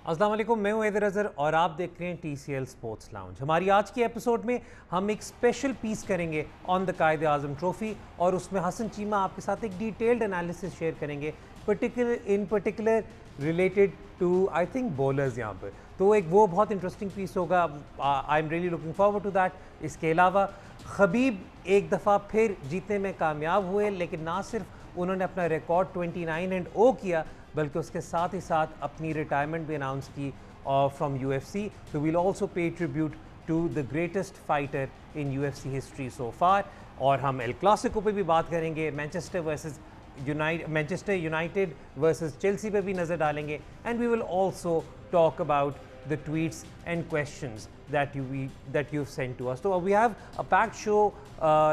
अस्सलाम वालेकुम, मैं हूं हैदर अज़हर और आप देख रहे हैं TCL स्पोर्ट्स लाउंज। हमारी आज की एपिसोड में हम एक स्पेशल पीस करेंगे on the Quaid Azam trophy और उसमें हसन चीमा आपके साथ एक डिटेल्ड एनालिसिस शेयर करेंगे particular related to I think bowlers यहाँ पर। तो एक वो बहुत इंटरेस्टिंग पीस होगा। I am really looking forward to that. इसके अलावा खबीब एक दफ़ा फिर जीतने में कामयाब हुए, लेकिन ना सिर्फ उन्होंने अपना रिकॉर्ड 29 एंड ओ किया बल्कि उसके साथ ही साथ अपनी रिटायरमेंट भी अनाउंस की फ्रॉम UFC। तो we'll also pay tribute to the greatest fighter in UFC history so far. और हम एल क्लासिको पे भी बात करेंगे, मैनचेस्टर यूनाइटेड वर्सेस चेल्सी पे भी नज़र डालेंगे and we will also talk about the tweets and questions that you've sent to us. So we have a packed show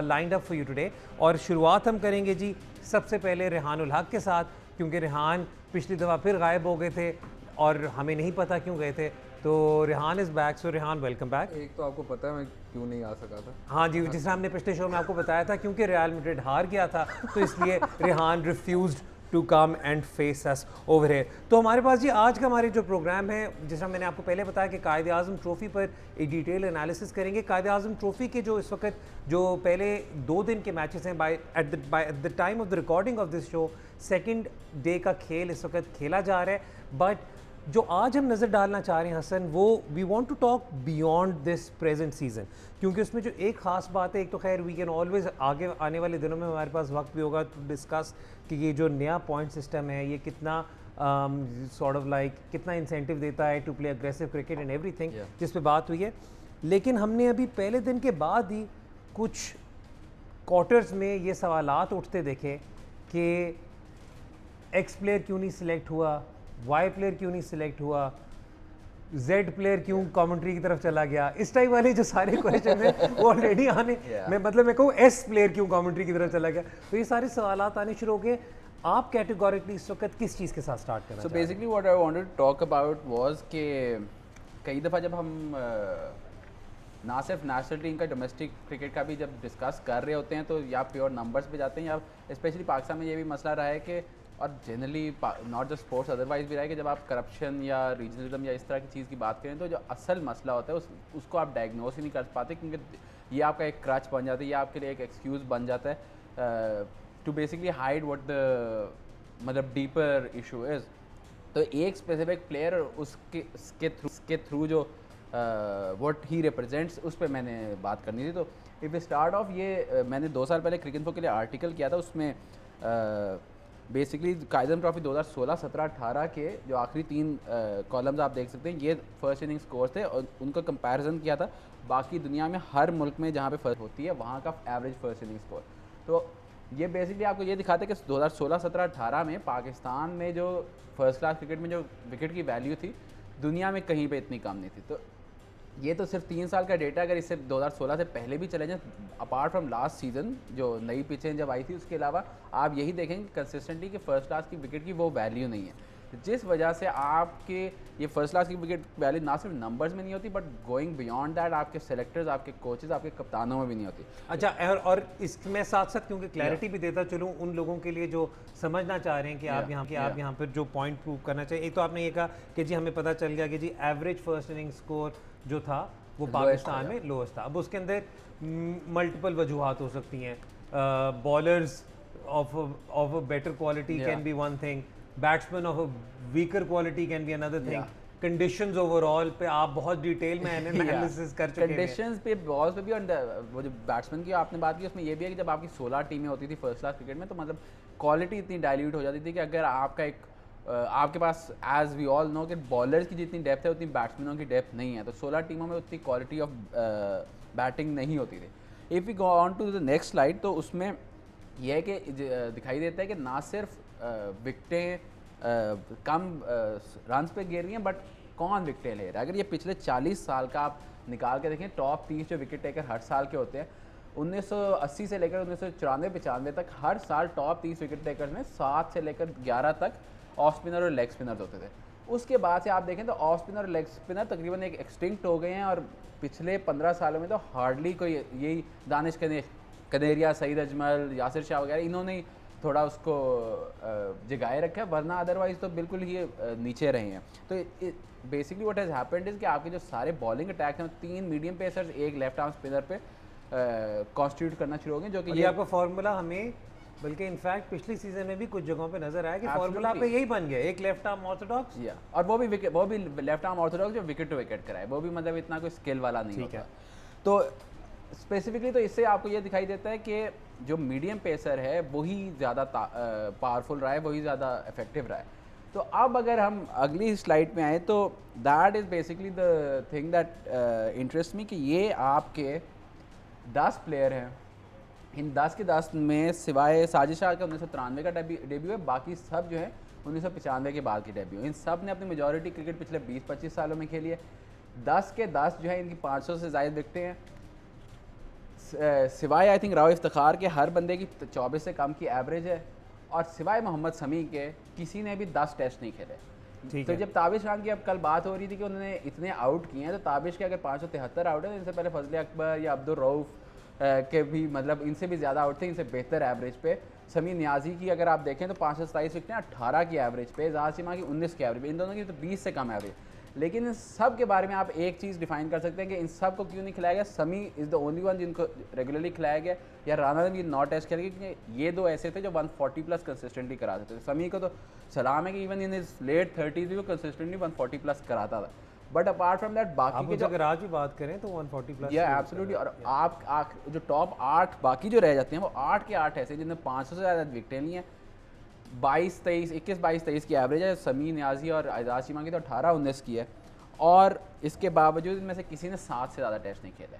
lined up for you today. और शुरुआत हम करेंगे जी सबसे पहले रेहानुल हक के साथ, क्योंकि रेहान पिछली दफ़ा फिर गायब हो गए थे और हमें नहीं पता क्यों गए थे। तो Rehan is back. So Rehan, welcome back. एक तो आपको पता है मैं क्यों नहीं आ सका था। हाँ जी, जिस तरह हमने पिछले शो में आपको बताया था, क्योंकि रियल मैड्रिड हार गया था तो इसलिए Rehan refused to come and face us over here. तो हमारे पास जी आज का हमारे जो प्रोग्राम है, जिस तरह मैंने आपको पहले बताया कि कायद आज़म ट्रॉफ़ी पर एक डिटेल एनालिसिस करेंगे। कायद आज़म ट्रॉफ़ी के जो इस वक्त जो पहले 2 दिन के मैचेस हैं, at the time of the recording of this show second day का खेल इस वक्त खेला जा रहा है। बट जो आज हम नज़र डालना चाह रहे हैं हसन, वो we want to talk beyond this present season, क्योंकि उसमें जो एक ख़ास बात है, एक तो खैर वी कैन ऑलवेज आगे आने वाले दिनों में हमारे पास वक्त भी होगा टू डिस्कस कि ये जो नया पॉइंट सिस्टम है ये कितना सॉर्ट ऑफ लाइक कितना इंसेंटिव देता है to play aggressive cricket and everything, जिस पे बात हुई है। लेकिन हमने अभी पहले दिन के बाद ही कुछ क्वार्टर्स में ये सवालात उठते देखे कि एक्स प्लेयर क्यों नहीं सिलेक्ट हुआ, वाई प्लेयर क्यों नहीं सिलेक्ट हुआ, जेड प्लेयर क्यों कमेंट्री की तरफ चला गया, इस टाइप वाले जो सारे क्वेश्चन हैं वो ऑलरेडी आने मैं कहूँ एस प्लेयर क्यों कमेंट्री की तरफ चला गया। तो ये सारे सवालात आने शुरू हो गए। आप कैटेगोरिकली इस वक्त किस चीज़ के साथ स्टार्ट करना so basically what I wanted to talk about was कि कई दफ़ा जब हम ना सिर्फ नेशनल टीम का डोमेस्टिक क्रिकेट का भी जब डिस्कस कर रहे होते हैं तो या प्योर नंबर्स पे जाते हैं, या स्पेशली पाकिस्तान में ये भी मसला रहा है कि, और generally not just sports otherwise भी रहा है कि जब आप करप्शन या रीजनलिज्म या इस तरह की चीज़ की बात करें तो जो असल मसला होता है उसको आप डायग्नोस ही नहीं कर पाते, क्योंकि ये आपका एक क्रच बन जाता है, ये आपके लिए एक एक्सक्यूज़ बन जाता है to basically hide what the मतलब डीपर इशू इज़। तो एक स्पेसिफिक प्लेयर उसके थ्रू जो व्हाट ही रिप्रेजेंट्स उस पर मैंने बात करनी थी। तो इफ़ स्टार्ट ऑफ ये मैंने 2 साल पहले क्रिकेट इन्फो के लिए आर्टिकल किया था, उसमें बेसिकली कायद आज़म ट्रॉफी 2016, 17, 18 के जो आखिरी 3 कॉलम्स आप देख सकते हैं, ये फर्स्ट इनिंग स्कोर थे और उनका कंपैरिजन किया था बाकी दुनिया में हर मुल्क में जहाँ पे फर्स्ट होती है वहाँ का एवरेज फर्स्ट इनिंग स्कोर। तो ये बेसिकली आपको ये दिखाते हैं कि 2016, 17, 18 में पाकिस्तान में जो फर्स्ट क्लास क्रिकेट में जो विकेट की वैल्यू थी दुनिया में कहीं पे इतनी कम नहीं थी। तो ये तो सिर्फ 3 साल का डेटा, अगर इससे 2016 से पहले भी चले जाएं, अपार्ट फ्रॉम लास्ट सीज़न जो नई पिचें जब आई थी, उसके अलावा आप यही देखेंगे कंसिस्टेंटली कि फर्स्ट क्लास की विकेट की वो वैल्यू नहीं है, जिस वजह से आपके ये फर्स्ट क्लास की विकेट वैल्यू ना सिर्फ नंबर्स में नहीं होती बट गोइंग बियॉन्ड दैट आपके सेलेक्टर्स, आपके कोचेस, आपके कप्तानों में भी नहीं होती। अच्छा, और इसमें साथ साथ क्योंकि क्लैरिटी भी देता चलूँ उन लोगों के लिए जो समझना चाह रहे हैं कि आप यहाँ पर जो पॉइंट प्रूव करना चाहिए। एक तो आपने ये कहा कि जी हमें पता चल गया कि जी एवरेज फर्स्ट इनिंग स्कोर जो था वो पाकिस्तान में लोएस्ट था। अब उसके अंदर मल्टीपल वजूहात हो सकती हैं। Bowlers of a better quality can be one thing, batsman of a weaker quality can be another thing, conditions overall पे आप बहुत डिटेल में एनालिसिस कर चुके हैं। कंडीशंस पे बॉल्स पे भी, और वो जो बैट्समैन की आपने बात की उसमें ये भी है कि जब आपकी 16 टीमें होती थी फर्स्ट क्लास क्रिकेट में तो मतलब क्वालिटी इतनी डाइल्यूट हो जाती थी कि अगर आपका एक आपके पास एज वी ऑल नो कि बॉलर्स की जितनी डेप्थ है उतनी बैट्समैनों की डेप्थ नहीं है, तो 16 टीमों में उतनी क्वालिटी ऑफ बैटिंग नहीं होती थी। If we go on to the next slide तो उसमें यह है कि दिखाई देता है कि ना सिर्फ विकटें कम रन्स पे गिर रही हैं बट कौन विकटें ले रहा है। अगर ये पिछले 40 साल का आप निकाल के देखें, टॉप 30 जो विकेट टेकर हर साल के होते हैं 1980 से लेकर 1994-95 तक हर साल टॉप 30 विकेट टेकर्स में 7 से लेकर 11 तक ऑफ स्पिनर और लेग स्पिनर होते थे। उसके बाद से आप देखें तो ऑफ स्पिनर और लेग स्पिनर तकरीबन एक एक्सटिंक्ट हो गए हैं और पिछले 15 सालों में तो हार्डली कोई, यही दानिश कनेरिया, सईद अजमल, यासिर शाह वगैरह, इन्होंने थोड़ा उसको जगाए रखा है, वरना अदरवाइज तो बिल्कुल ही नीचे रहे हैं। तो basically what has happened is कि आपके जो सारे बॉलिंग अटैक हैं 3 मीडियम पेसर्स एक लेफ्ट आर्म स्पिनर पे कॉन्स्टिट्यूट करना शुरू हो गए, जो कि ये आपका फार्मूला हमें बल्कि इनफैक्ट पिछली सीजन में भी कुछ जगहों पे नजर आया कि फार्मूला पे यही बन गया, एक लेफ्ट आर्म ऑर्थोडॉक्स या और वो भी लेफ्ट आर्म ऑर्थोडॉक्स जो विकेट टू विकेट कराए, वो भी मतलब इतना कोई स्किल वाला नहीं होता। तो स्पेसिफिकली तो इससे आपको ये दिखाई देता है कि जो मीडियम पेसर है वही ज़्यादा पावरफुल रहा है, वही ज़्यादा इफेक्टिव रहा है। तो अब अगर हम अगली स्लाइड में आए तो that is basically the thing that interest me कि ये आपके 10 प्लेयर हैं, इन 10 के 10 में सिवाय साजिद शाह का 1993 का डेब्यू है, बाकी सब जो है 1995 के बाद की डेब्यू। इन सब ने अपनी मेजॉरिटी क्रिकेट पिछले 20-25 सालों में खेली है। 10 के 10 जो है इनकी 500 से ज़ायद विकटें हैं, सिवाय आई थिंक राव इफ्तिखार के हर बंदे की 24 से कम की एवरेज है, और सिवाय मोहम्मद शमी के किसी ने भी 10 टेस्ट नहीं खेले। तो जब ताबिश खान की अब कल बात हो रही थी कि उन्होंने इतने आउट किए हैं, तो ताबिश के अगर 573 आउट है तो इनसे पहले फजल अकबर या अब्दुल रऊफ़ के भी मतलब इनसे भी ज़्यादा आउट थे, इनसे बेहतर एवरेज पे। समी नियाजी की अगर आप देखें तो 527 विकटें 18 की एवरेज पे, एजाज चीमा की 19 की एवरेज पे, इन दोनों की तो 20 से कम एवरेज। लेकिन इन सब के बारे में आप एक चीज़ डिफाइन कर सकते हैं कि इन सब को क्यों नहीं खिलाया गया। समी इज़ द ओनली वन जिनको रेगुलरली खिलाया गया, या राना ने भी 9 टेस्ट खेले, क्योंकि ये दो ऐसे थे जो 140 प्लस कंसिस्टेंटली कराते थे। समी को तो सलाम है कि even in is late 30s भी वो कंसिस्टेंटली 140 प्लस कराता था। बट अपार्ट फ्रॉम दैट बाकी के जो अगर आज भी बात करें तो 140 प्लस या एब्सोल्युटली। और आप जो टॉप 8 बाकी जो रह जाते हैं वो 8 के 8 ऐसे जिनने 500 से ज़्यादा विकटें ली हैं। 21-23 की एवरेज है समी नियाजी और एजाज चीमा की तो 18-19 की है, और इसके बावजूद इनमें से किसी ने 7 से ज़्यादा टेस्ट नहीं खेले।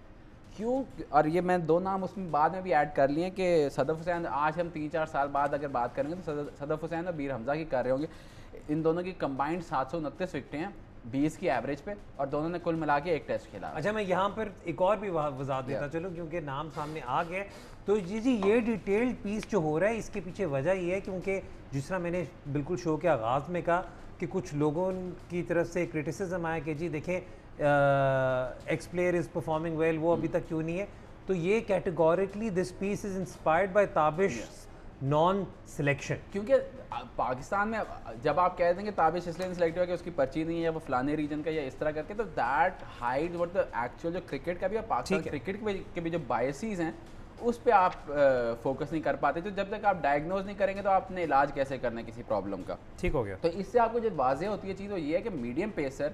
क्यों? और ये मैं 2 नाम उसमें बाद में भी ऐड कर लिए कि सदफ हुसैन, आज हम 3-4 साल बाद अगर बात करेंगे तो सदफ हुसैन और बीर हमजा की कर रहे होंगे। इन दोनों की कंबाइंड 729 विकटें हैं 20 की एवरेज पे, और दोनों ने कुल मिला के 1 टेस्ट खेला। अच्छा, मैं यहाँ पर एक और भी वजाहत देता चलो, क्योंकि नाम सामने आ गया। तो जी ये डिटेल्ड पीस जो हो रहा है इसके पीछे वजह ये है क्योंकि जिस तरह मैंने बिल्कुल शो के आगाज़ में कहा कि कुछ लोगों की तरफ से क्रिटिसिज्म आया कि जी देखें X player is performing well, वो अभी तक क्यों नहीं है। तो ये categorically this piece is inspired by Tabish non selection. क्योंकि पाकिस्तान में जब आप कह देंगे ताबिश इसलिए सिलेक्ट हुआ कि उसकी पर्ची नहीं है या वो फलाने रीजन का या इस तरह करके, तो that hide what the actual जो क्रिकेट का भी और पाकिस्तान क्रिकेट के भी जो बायसेस हैं उस पर आप फोकस नहीं कर पाते। तो जब तक आप डायग्नोज नहीं करेंगे तो आपने इलाज कैसे करना है किसी प्रॉब्लम का। ठीक हो गया। तो इससे आपको जो वाज़ेह होती है चीज़ वो ये है कि मीडियम पेसर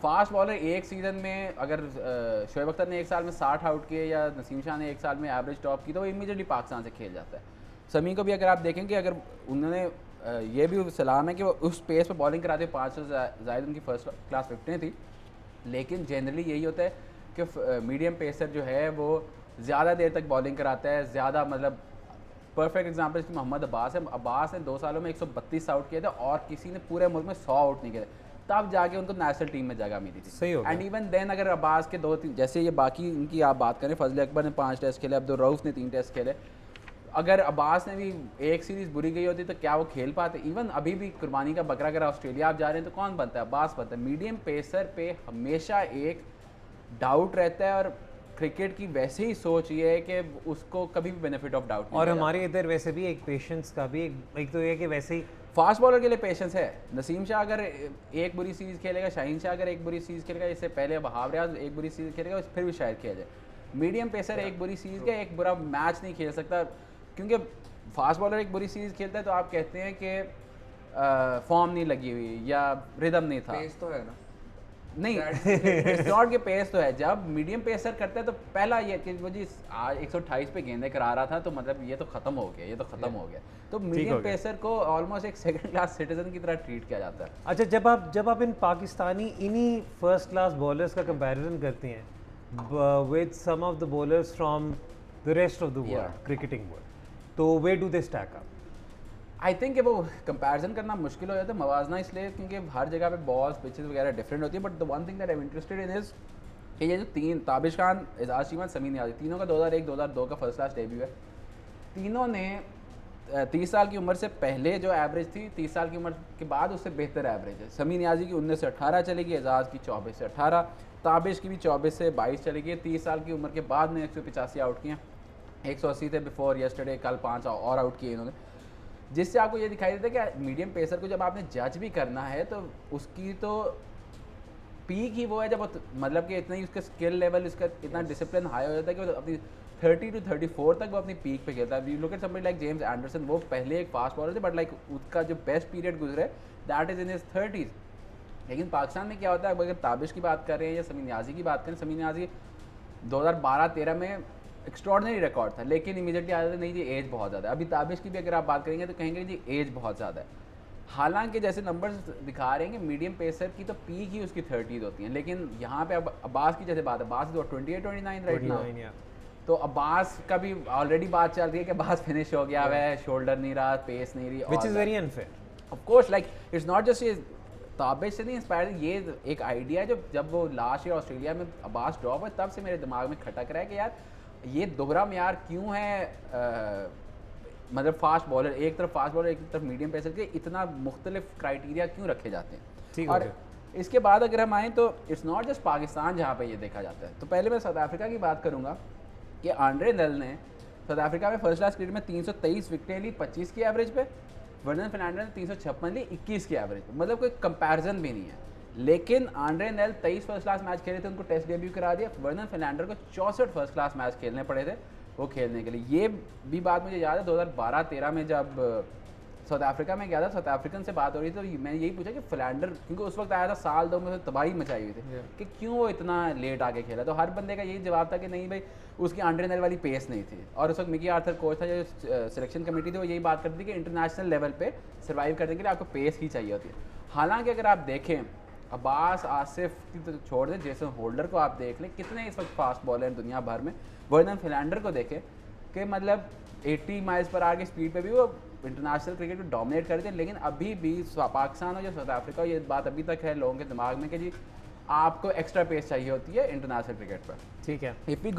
फास्ट बॉलर एक सीज़न में अगर शोएब अख्तर ने एक साल में 60 आउट किए या नसीम शाह ने एक साल में एवरेज टॉप की, तो वो इमीडिएटली पाकिस्तान से खेल जाता है। समी को भी अगर आप देखेंगे, अगर उन्होंने ये भी सलाम है कि वो उस पेस पर बॉलिंग कराते 500 से ज़ायद उनकी फर्स्ट क्लास विकटें थी, लेकिन जनरली यही होता है कि मीडियम पेसर जो है वो ज़्यादा देर तक बॉलिंग कराता है, ज़्यादा मतलब परफेक्ट एग्जांपल इसकी मोहम्मद अब्बास है। अब्बास ने 2 सालों में 132 आउट किए थे और किसी ने पूरे मुल्क में 100 आउट नहीं किए थे, तब जाके उनको नेशनल टीम में जगह मिली थी। सही हो गया। एंड इवन देन अगर अब्बास के 2-3 जैसे ये बाकी इनकी आप बात करें, फजल अकबर ने 5 टेस्ट खेले, अब्दुल रऊफ़ ने 3 टेस्ट खेले, अगर अब्बास ने भी एक सीरीज़ बुरी गई होती तो क्या वो खेल पाते? इवन अभी भी कुर्बानी का बकरा अगर ऑस्ट्रेलिया आप जा रहे हैं तो कौन बनता है? अब्बास बनता है। मीडियम पेसर पे हमेशा एक डाउट रहता है, और क्रिकेट की वैसे ही सोच ये है कि उसको कभी भी बेनिफिट ऑफ डाउट नहीं। और हमारे इधर वैसे भी एक पेशेंस का भी एक तो ये कि वैसे ही फास्ट बॉलर के लिए पेशेंस है। नसीम शाह अगर एक बुरी सीरीज़ खेलेगा, शाहीन शाह अगर एक बुरी सीरीज़ खेलेगा, इससे पहले वहाब रियाज एक बुरी सीरीज़ खेलेगा, फिर भी शायद खेल जाए। मीडियम पेसर एक बुरी सीरीज़ का एक बुरा मैच नहीं खेल सकता, क्योंकि फास्ट बॉलर एक बुरी सीरीज़ खेलता है तो आप कहते हैं कि फॉर्म नहीं लगी हुई या रिदम नहीं था। पेस तो है ना, नहीं नॉट के पेस तो है। जब मीडियम पेसर करता है तो पहला ये कि वो जी 128 पे गेंदे करा रहा था, तो मतलब ये तो ख़त्म हो गया, ये तो ख़त्म हो गया। तो मीडियम पेसर को ऑलमोस्ट एक सेकंड क्लास सिटीजन की तरह ट्रीट किया जाता है। अच्छा, जब आप इन पाकिस्तानी इन्हीं फर्स्ट क्लास बॉलर्स का कंपैरिजन करते हैं with some of the bowlers from the rest of the world, cricketing world, तो where do they stack up? I think वो कंपैरिजन करना मुश्किल हो जाता है, मवाजना, इसलिए क्योंकि हर जगह पे बॉल्स पिचेस वगैरह डिफरेंट होती है। But the one thing that I am interested in is कि ये जो 3 ताबिश खान, एजाज चीमा, समी नियाजी, तीनों का 2001-2002 का फर्स्ट क्लास डेब्यू है। तीनों ने 30 साल की उम्र से पहले जो एवरेज थी, 30 साल की उम्र के बाद उससे बेहतर एवरेज है। समी नियाजी की 19 से 18 चलेगी, एजाज की 24 से 18, ताबिश की भी 24 से 22 चलेगी। 30 साल की उम्र के बाद ने 185 आउट किए, 180 थे बिफोर येस्टरडे, कल 5 और आउट किए इन्होंने। जिससे आपको ये दिखाई देता है कि मीडियम पेसर को जब आपने जज भी करना है तो उसकी तो पीक ही वो है जब मतलब कि इतना ही उसका स्किल लेवल, उसका इतना डिसिप्लिन हाई हो जाता है कि वो अपनी 30 to 34 तक वो अपनी पीक पे खेलता है। You look at somebody like James Anderson, वो पहले एक फास्ट बॉलर थे बट लाइक उसका जो बेस्ट पीरियड गुजरे that is in his 30s। लेकिन पाकिस्तान में क्या होता है, अगर ताबिश की बात कर रहे हैं या समीर नियाज़ी की बात करें, समीर नियाज़ी 2012-13 में एक्स्ट्रॉर्डनरी रिकॉर्ड था, लेकिन इमीडिएटली आ जाता नहीं जी एज बहुत ज़्यादा है। अभी ताबिश की भी अगर आप बात करेंगे तो कहेंगे जी एज बहुत ज़्यादा है। हालांकि जैसे नंबर्स दिखा रहे हैं कि मीडियम पेसर की तो पीक ही उसकी 30 होती हैं, लेकिन यहाँ पे अब अब्बास की जैसे बात है, अब्बास तो 28-29 राइट नाउ, तो अब्बास का भी ऑलरेडी बात चल रही है कि अब्बास फिनिश हो गया है, शोल्डर नहीं रहा, पेस नहीं रही, which is very unfair of course. Like it's not just ये ताबिश से नहीं इंस्पायर, ये एक आइडिया है जब वो लास्ट ईयर ऑस्ट्रेलिया में अब्बास ड्रॉप हुआ तब से मेरे दिमाग में खटक रहा है कि यार ये दोहरा म्यार क्यों है, मतलब फास्ट बॉलर एक तरफ फास्ट बॉलर एक तरफ मीडियम पेसर के इतना मुख्तलिफ क्राइटेरिया क्यों रखे जाते हैं। और इसके बाद अगर हम आएँ तो इट्स नॉट जस्ट पाकिस्तान जहाँ पे ये देखा जाता है। तो पहले मैं साउथ अफ्रीका की बात करूँगा कि आंड्रे नल ने साउथ अफ्रीका में फर्स्ट क्लास क्रिकेट में 323 विकेटें ली 25 की एवरेज पे, वर्नन फर्नांडिस ने 356 ली 21 की एवरेज पे, मतलब कोई कंपैरिजन भी नहीं है। लेकिन आंड्रे नल 23 फर्स्ट क्लास मैच खेले थे, उनको टेस्ट डेब्यू करा दिया। वर्नन फर्नांडिस को 64 फर्स्ट क्लास मैच खेलने पड़े थे वो खेलने के लिए। ये भी बात मुझे याद है 2012-13 में जब साउथ अफ्रीका में गया था, साउथ अफ्रीकन से बात हो रही थी तो मैंने यही पूछा कि फ्लैंडर, क्योंकि उस वक्त आया था साल 2 में तबाही मचाई हुई थी कि क्यों वो इतना लेट आके खेला, तो हर बंदे का यही जवाब था कि नहीं भाई उसकी आंड्रे नल वाली पेस नहीं थी। और उस वक्त मिकी आर्थर कोच था, जो सिलेक्शन कमेटी थी, वो यही बात करती थी कि इंटरनेशनल लेवल पे सर्वाइव करने के लिए आपको पेस ही चाहिए होती है। हालांकि अगर आप देखें अब्बास आसिफ की तो छोड़ दें, जेसन होल्डर को आप देख लें, कितने इस वक्त फास्ट बॉलर हैं दुनिया भर में। वर्नन फिलैंडर को देखें कि मतलब 80 माइल्स पर आवर की स्पीड पे भी वो इंटरनेशनल क्रिकेट को डोमिनेट करते हैं। लेकिन अभी भी पाकिस्तान और जो साउथ अफ्रीका हो, ये बात अभी तक है लोगों के दिमाग में कि जी आपको एक्स्ट्रा पेस चाहिए होती है इंटरनेशनल क्रिकेट पर। ठीक है, इफ़ भी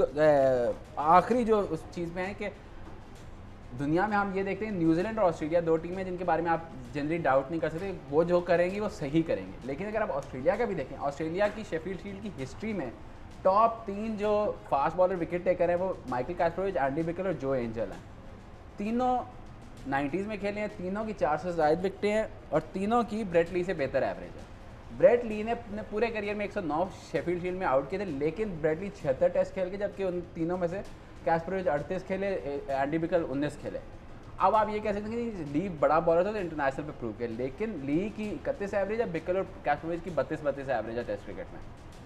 आखिरी जो उस चीज़ में है कि दुनिया में हम ये देखते हैं न्यूजीलैंड और ऑस्ट्रेलिया 2 टीमें जिनके बारे में आप जनरली डाउट नहीं कर सकते, वो जो करेंगी वो सही करेंगे। लेकिन अगर आप ऑस्ट्रेलिया का भी देखें, ऑस्ट्रेलिया की शेफील्ड शील्ड की हिस्ट्री में टॉप 3 जो फास्ट बॉलर विकेट टेकर हैं वो माइकल कैस्परोविच, एंडी बिकल और जो एंजल हैं। तीनों 90s में खेले हैं, तीनों की 400 से ज़ायद विकेटें हैं और तीनों की ब्रेट ली से बेहतर एवरेज है। ब्रेट ली ने अपने पूरे करियर में 109 शेफील्ड शील्ड में आउट किए थे, लेकिन ब्रेट ली 76 टेस्ट खेल के, जबकि उन तीनों में से कैस्परोविच 38 खेले, एंडी बिकल 19 खेले। अब आप ये कह सकते हैं कि ली बड़ा बॉलर था तो इंटरनेशनल पे प्रूव किया, लेकिन ली की 31 एवरेज है, बिकल और कैस्परोविच की 32 एवरेज है टेस्ट क्रिकेट में।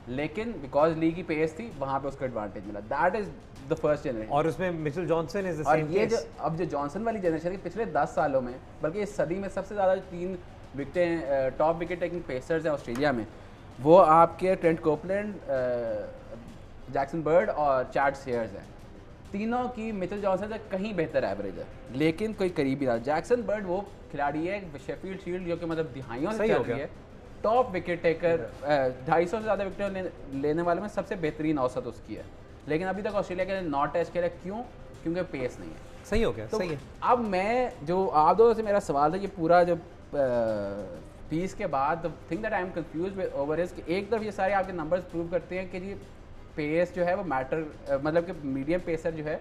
लेकिन बिकॉज ली की पेस थी वहाँ पे उसको एडवांटेज मिला। That is the first generation. और उसमें मिचेल जॉनसन इज द और सेम ये केस। जो अब जो जॉनसन वाली जनरेशन की पिछले 10 सालों में, बल्कि इस सदी में सबसे ज़्यादा 3 विकेटें टॉप विकेट टेकिंग पेसर्स हैं ऑस्ट्रेलिया में, वो आपके ट्रेंट कोपलैंड, जैक्सन बर्ड और चैड सेयर्स हैं। तीनों की मिचेल जॉनसन से कहीं बेहतर एवरेज है, लेकिन कोई करीबी रहा। जैक्सन बर्ड वो खिलाड़ी है शेफील्ड शील्ड जो कि मतलब दिहाइयों से चल रही है, टॉप विकेट टेकर, 250 से ज़्यादा विकेट लेने वाले में सबसे बेहतरीन औसत उसकी है। लेकिन अभी तक ऑस्ट्रेलिया के लिए 9 टेस्ट खेला, क्यों? क्योंकि पेस नहीं है। सही हो गया, तो सही है। अब मैं जो आप दोनों से मेरा सवाल है, ये पूरा जो पीस के बाद think that I am confuse over is कि एक तरफ ये सारे आपके नंबर्स प्रूव करते हैं कि जी पेस जो है वो मैटर, मतलब कि मीडियम पेसर जो है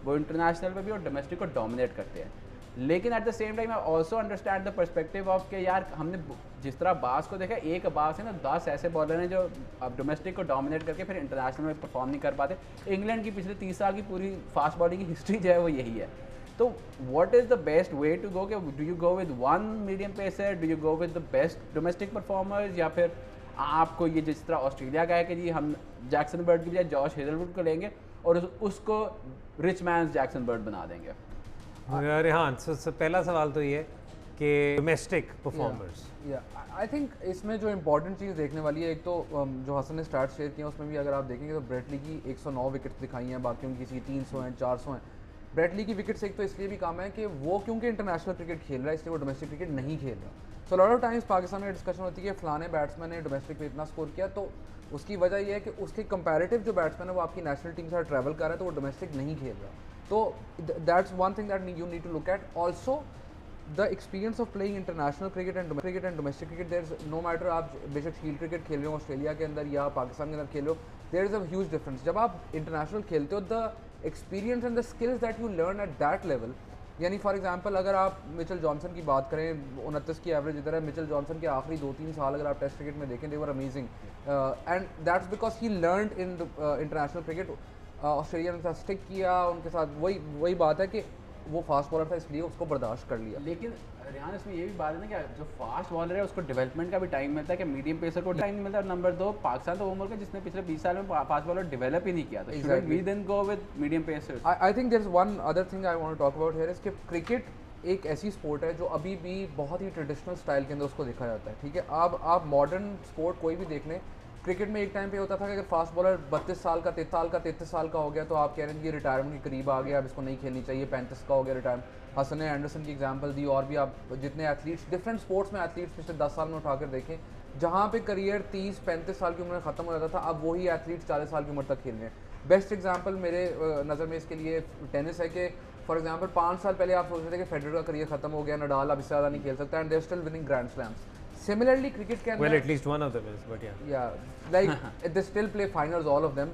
वो इंटरनेशनल पे भी और डोमेस्टिक को डोमिनेट करते हैं। लेकिन at the same time I also understand the perspective of कि यार हमने जिस तरह अब्बास को देखा, एक अब्बास है ना, 10 ऐसे बॉलर हैं जो अब डोमेस्टिक को डोमिनेट करके फिर इंटरनेशनल में परफॉर्म नहीं कर पाते। इंग्लैंड की पिछले 30 साल की पूरी फास्ट बॉलिंग की हिस्ट्री जो है वो यही है। तो what is the best way to go? Do you go with one medium pacer, do you go with the best domestic performers, या फिर आपको ये जिस तरह ऑस्ट्रेलिया का है कि जी हम जैक्सन बर्ड की बजाय जॉश हेजलवुड को लेंगे और उसको रिच मैन जैक्सन बर्ड बना देंगे? रेहान, पहला सवाल तो ये कि डोमेस्टिक परफॉर्मर्स, आई थिंक इसमें जो इम्पोर्टेंट चीज़ देखने वाली है, एक तो जो हसन ने स्टार्ट शेयर किया उसमें भी अगर आप देखेंगे तो ब्रेट ली की 109 विकेट्स दिखाई हैं, बाकियों की 300 हैं, 400 हैं। ब्रेट ली की विकेट्स एक तो इसलिए भी कम है कि वो क्योंकि इंटरनेशनल क्रिकेट खेल रहा है, इसलिए वो डोमेस्टिक क्रिकेट नहीं खेल रहा। So lot of times Pakistan में डिस्कशन होती है कि फलाने बैट्समैन ने डोमेस्टिक पे इतना स्कोर किया, तो उसकी वजह ये है कि उसके कंपैरेटिव जो बैट्समैन है वो आपकी नेशनल टीम के साथ ट्रैवल कर रहा है, तो वो डोमेस्टिक नहीं खेल रहा। तो that's one thing that you need to look at. Also the experience of playing international cricket and domestic cricket, there is no matter आप बेशक शील्ड क्रिकेट खेल रहे हो ऑस्ट्रेलिया के अंदर या पाकिस्तान के अंदर खेल रहे हो, there is a huge difference. जब आप इंटरनेशनल खेलते हो, the experience and the skills that you learn at that level, यानी फॉर एग्जांपल अगर आप मिचेल जॉनसन की बात करें, 29 की एवरेज इधर है, मिचेल जॉनसन के आखिरी 2-3 साल अगर आप टेस्ट क्रिकेट में देखें, they were amazing and that's because he learned in international cricket. Australia ने साथ स्टिक किया, उनके साथ वही बात है कि वो फास्ट बॉलर था इसलिए उसको बर्दाश्त कर लिया। लेकिन रिहान इसमें ये भी बात है ना कि जो फास्ट बॉलर है उसको डेवलपमेंट का भी टाइम मिलता है कि मीडियम पेसर को टाइम नहीं मिलता। नंबर 2, पाकिस्तान तो वो मुल्क है जिसने पिछले 20 साल में फास्ट बॉलर डेवलप ही नहीं किया, तो should we then go with medium pacers? I think there is one other thing I want to talk about here is कि क्रिकेट एक ऐसी स्पोर्ट है जो अभी भी बहुत ही ट्रेडिशनल स्टाइल के अंदर उसको देखा जाता है, ठीक है। आप मॉडर्न स्पोर्ट कोई भी देख लें, क्रिकेट में एक टाइम पे होता था कि अगर फास्ट बॉलर 32 साल का 33 साल का हो गया तो आप कह रहे हैं कि रिटायरमेंट के करीब आ गया, अब इसको नहीं खेलनी चाहिए, 35 का हो गया रिटायरमेंट। हसन ने एंडरसन की एग्जांपल दी, और भी आप जितने एथलीट्स डिफरेंट स्पोर्ट्स में एथलीट्स पिछले 10 साल में उठाकर देखें, जहाँ पे करियर 30-35 साल की उम्र में ख़त्म हो जाता था, अब वही एथलीट्स 40 साल की उम्र तक खेल रहे हैं। बेस्ट एग्जांपल मेरे नज़र में इसके लिए टेनिस है कि फॉर एग्जांपल 5 साल पहले आप सोच रहे थे कि फेडरर का करियर खत्म हो गया, नडाल अब इससे ज़्यादा नहीं खेल सकता, and they are still winning grand slams. Similarly, cricket can well at least one of them is, but yeah, like they still play finals, all of them.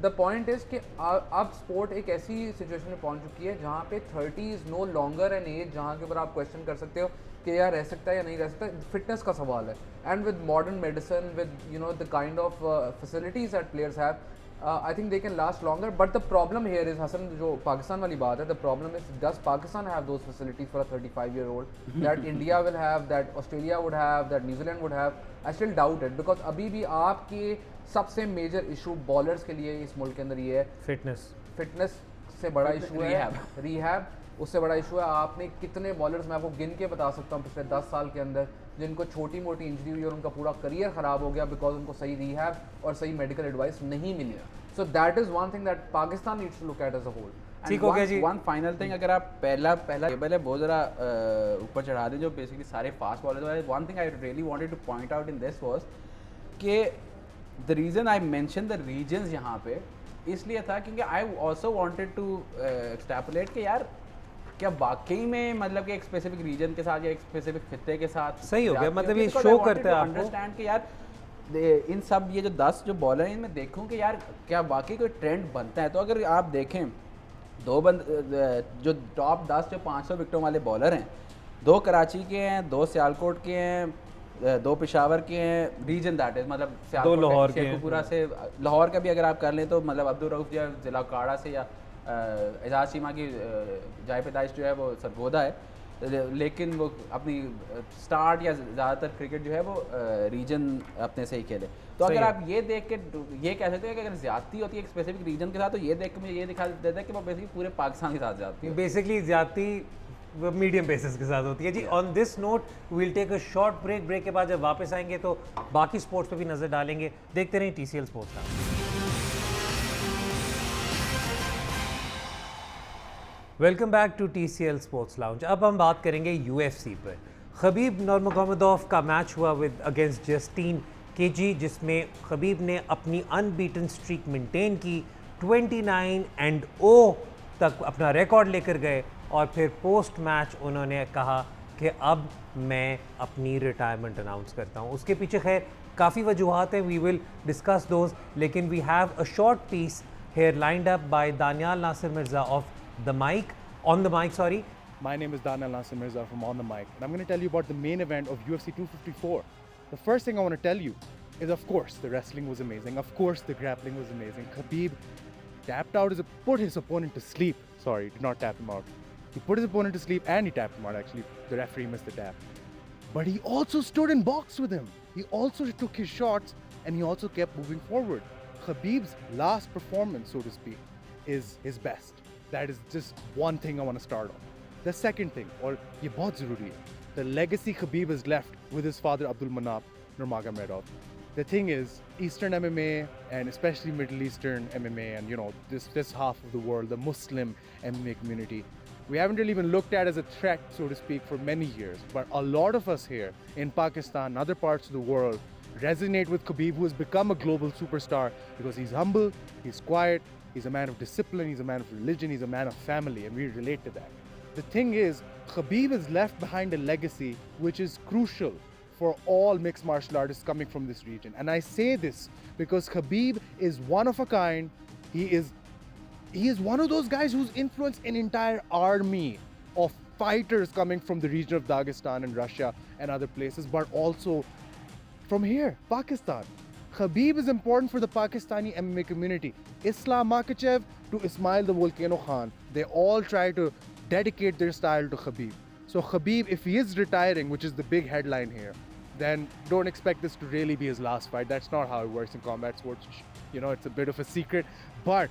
The point is कि अब sport एक ऐसी situation में पहुंच चुकी है जहाँ पे 30 is no longer an age जहाँ के ऊपर आप क्वेश्चन कर सकते हो कि यार रह सकता है या नहीं रह सकता। फिटनेस का सवाल है, and with modern medicine, with you know the kind of facilities that players have, I think they can last longer. But the problem here is, Hasan जो पाकिस्तान वाली बात है, the problem is does Pakistan have those facilities for a 35-year-old that India will have, that Australia would have, that New Zealand would have? I still doubt it, because अभी भी आपके सबसे major issue bowlers के लिए इस मुल्क के अंदर ये है फिटनेस से बड़ा इशू है रिहैब, उससे बड़ा इशू है आपने कितने बॉलर्स, मैं आपको गिन के बता सकता हूँ पिछले 10 साल के अंदर, जिनको छोटी मोटी इंजरी हुई और उनका पूरा करियर ख़राब हो गया बिकॉज उनको सही रिहैब और सही मेडिकल एडवाइस नहीं मिली। So that is one thing that Pakistan needs to look at as a whole. ठीक हो गया जी। वन फाइनल थिंग, अगर आप पहला टेबल है बहुत ज़रा ऊपर चढ़ा दें जो बेसिकली सारे fast bowler, one thing I really wanted to point out in this was कि the reason I mention the reasons यहाँ पे इसलिए था क्योंकि I also wanted to extrapolate कि यार क्या वाकई में मतलब कि एक स्पेसिफिक रीजन के साथ या एक स्पेसिफिक खित्ते के साथ सही हो गया, मतलब ये शो करता है आपको अंडरस्टैंड कि यार इन सब ये जो 10 जो बॉलर हैं इनमें देखूं कि यार क्या वाकई कोई ट्रेंड बनता है। तो अगर आप देखें जो टॉप 10 जो 500 विकेटों वाले बॉलर हैं, 2 कराची के हैं, 2 सियालकोट के हैं, 2 पेशावर के हैं, रीजन दैट इज मतलब सियालकोट, लाहौर के शेखुपुरा से, लाहौर का भी अगर आप कर लें तो मतलब अब्दुल रऊफ या ज़िला काड़ा से या एजाज सीमा की जाय पैदाइश जो है वो सरगोदा है, लेकिन वो अपनी स्टार्ट या ज़्यादातर क्रिकेट जो है वो रीजन अपने से ही खेले। तो अगर आप ये देख के ये कह सकते हैं कि अगर ज्यादती होती है एक स्पेसिफिक रीजन के साथ, तो ये देख के मुझे ये दिखा देता है कि वो बेसिकली पूरे पाकिस्तान के साथ जाती है। बेसिकली ज्यादती मीडियम पेसेस के साथ होती है जी। On this note we'll take a short break के बाद जब वापस आएंगे तो बाकी स्पोर्ट्स पे भी नज़र डालेंगे। देखते रहें TCL स्पोर्ट्स का। Welcome back to TCL sports lounge. अब हम बात करेंगे UFC पर। खबीब नूरमगोमदोव का मैच हुआ विद अगेंस्ट जस्टिन केजी, जिसमें खबीब ने अपनी अनबीटन स्ट्रीक मेंटेन की, 29-0 तक अपना रिकॉर्ड लेकर गए और फिर पोस्ट मैच उन्होंने कहा कि अब मैं अपनी रिटायरमेंट अनाउंस करता हूँ। उसके पीछे खैर काफ़ी वजूहात हैं, वी विल डिस्कस दोज, लेकिन we have a short piece here lined up by Danial Nasir Mirza of The Mic, on the mic, sorry. My name is Danial Nasir Mirza from On the Mic, and I'm going to tell you about the main event of UFC 254. The first thing I want to tell you is, of course, the wrestling was amazing. Of course, the grappling was amazing. Khabib tapped out put his opponent to sleep. Sorry, did not tap him out. He put his opponent to sleep and he tapped him out, actually. The referee missed the tap. But he also stood and boxed with him. He also took his shots and he also kept moving forward. Khabib's last performance, so to speak, is his best. That is just one thing I want to start on. The second thing, or ye bahut zaruri hai, the legacy Khabib has left with his father Abdul Manap Nurmagomedov. The thing is, Eastern MMA and especially Middle Eastern MMA and this half of the world, the Muslim MMA community, we haven't really been looked at as a threat, so to speak, for many years. But a lot of us here in Pakistan and other parts of the world resonate with Khabib, who has become a global superstar because he's humble, he's quiet, he's a man of discipline, he's a man of religion, he's a man of family, and we relate to that. The thing is, Khabib has left behind a legacy which is crucial for all mixed martial artists coming from this region. And I say this because Khabib is one of a kind. He is he is one of those guys who's influenced an entire army of fighters coming from the region of Dagestan and Russia and other places, but also from here, Pakistan. Khabib is important for the Pakistani MMA community. Islam Makhachev to Ismail the Volcano Khan, they all try to dedicate their style to Khabib. So Khabib, if he is retiring, which is the big headline here, then don't expect this to really be his last fight. That's not how it works in combat sports. You know, it's a bit of a secret. But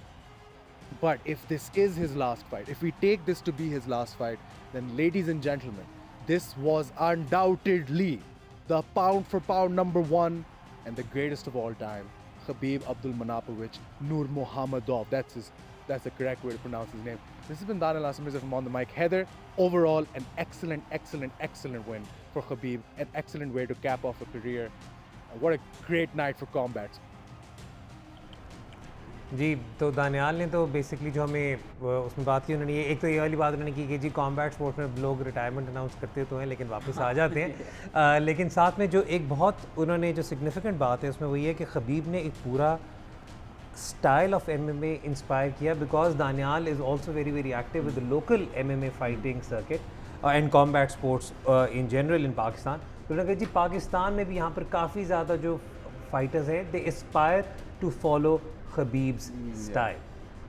if this is his last fight, if we take this to be his last fight, then ladies and gentlemen, this was undoubtedly the pound for pound number one and the greatest of all time, Khabib Abdulmanapovich Nurmagomedov. That's the correct way to pronounce his name. This has been Daniel Asamiz from On the Mic. Heather, overall an excellent win for Khabib, an excellent way to cap off a career. What a great night for combat. जी, तो दानियाल ने तो basically जो हमें उसमें बात की, उन्होंने ये एक तो ये वाली बात उन्होंने की कि जी कॉम्बैट स्पोर्ट्स में लोग रिटायरमेंट अनाउंस करते तो हैं लेकिन वापस आ जाते हैं, लेकिन साथ में जो एक बहुत उन्होंने जो सिग्निफिकेंट बात है उसमें वही है कि खबीब ने एक पूरा स्टाइल ऑफ MMA इंस्पायर किया, because Daniyal is also very very active with the local MMA fighting circuit and combat sports in general in Pakistan. तो उन्होंने कहा जी पाकिस्तान में भी यहाँ पर काफ़ी ज़्यादा जो फाइटर्स हैं they aspire to follow Khabib's style.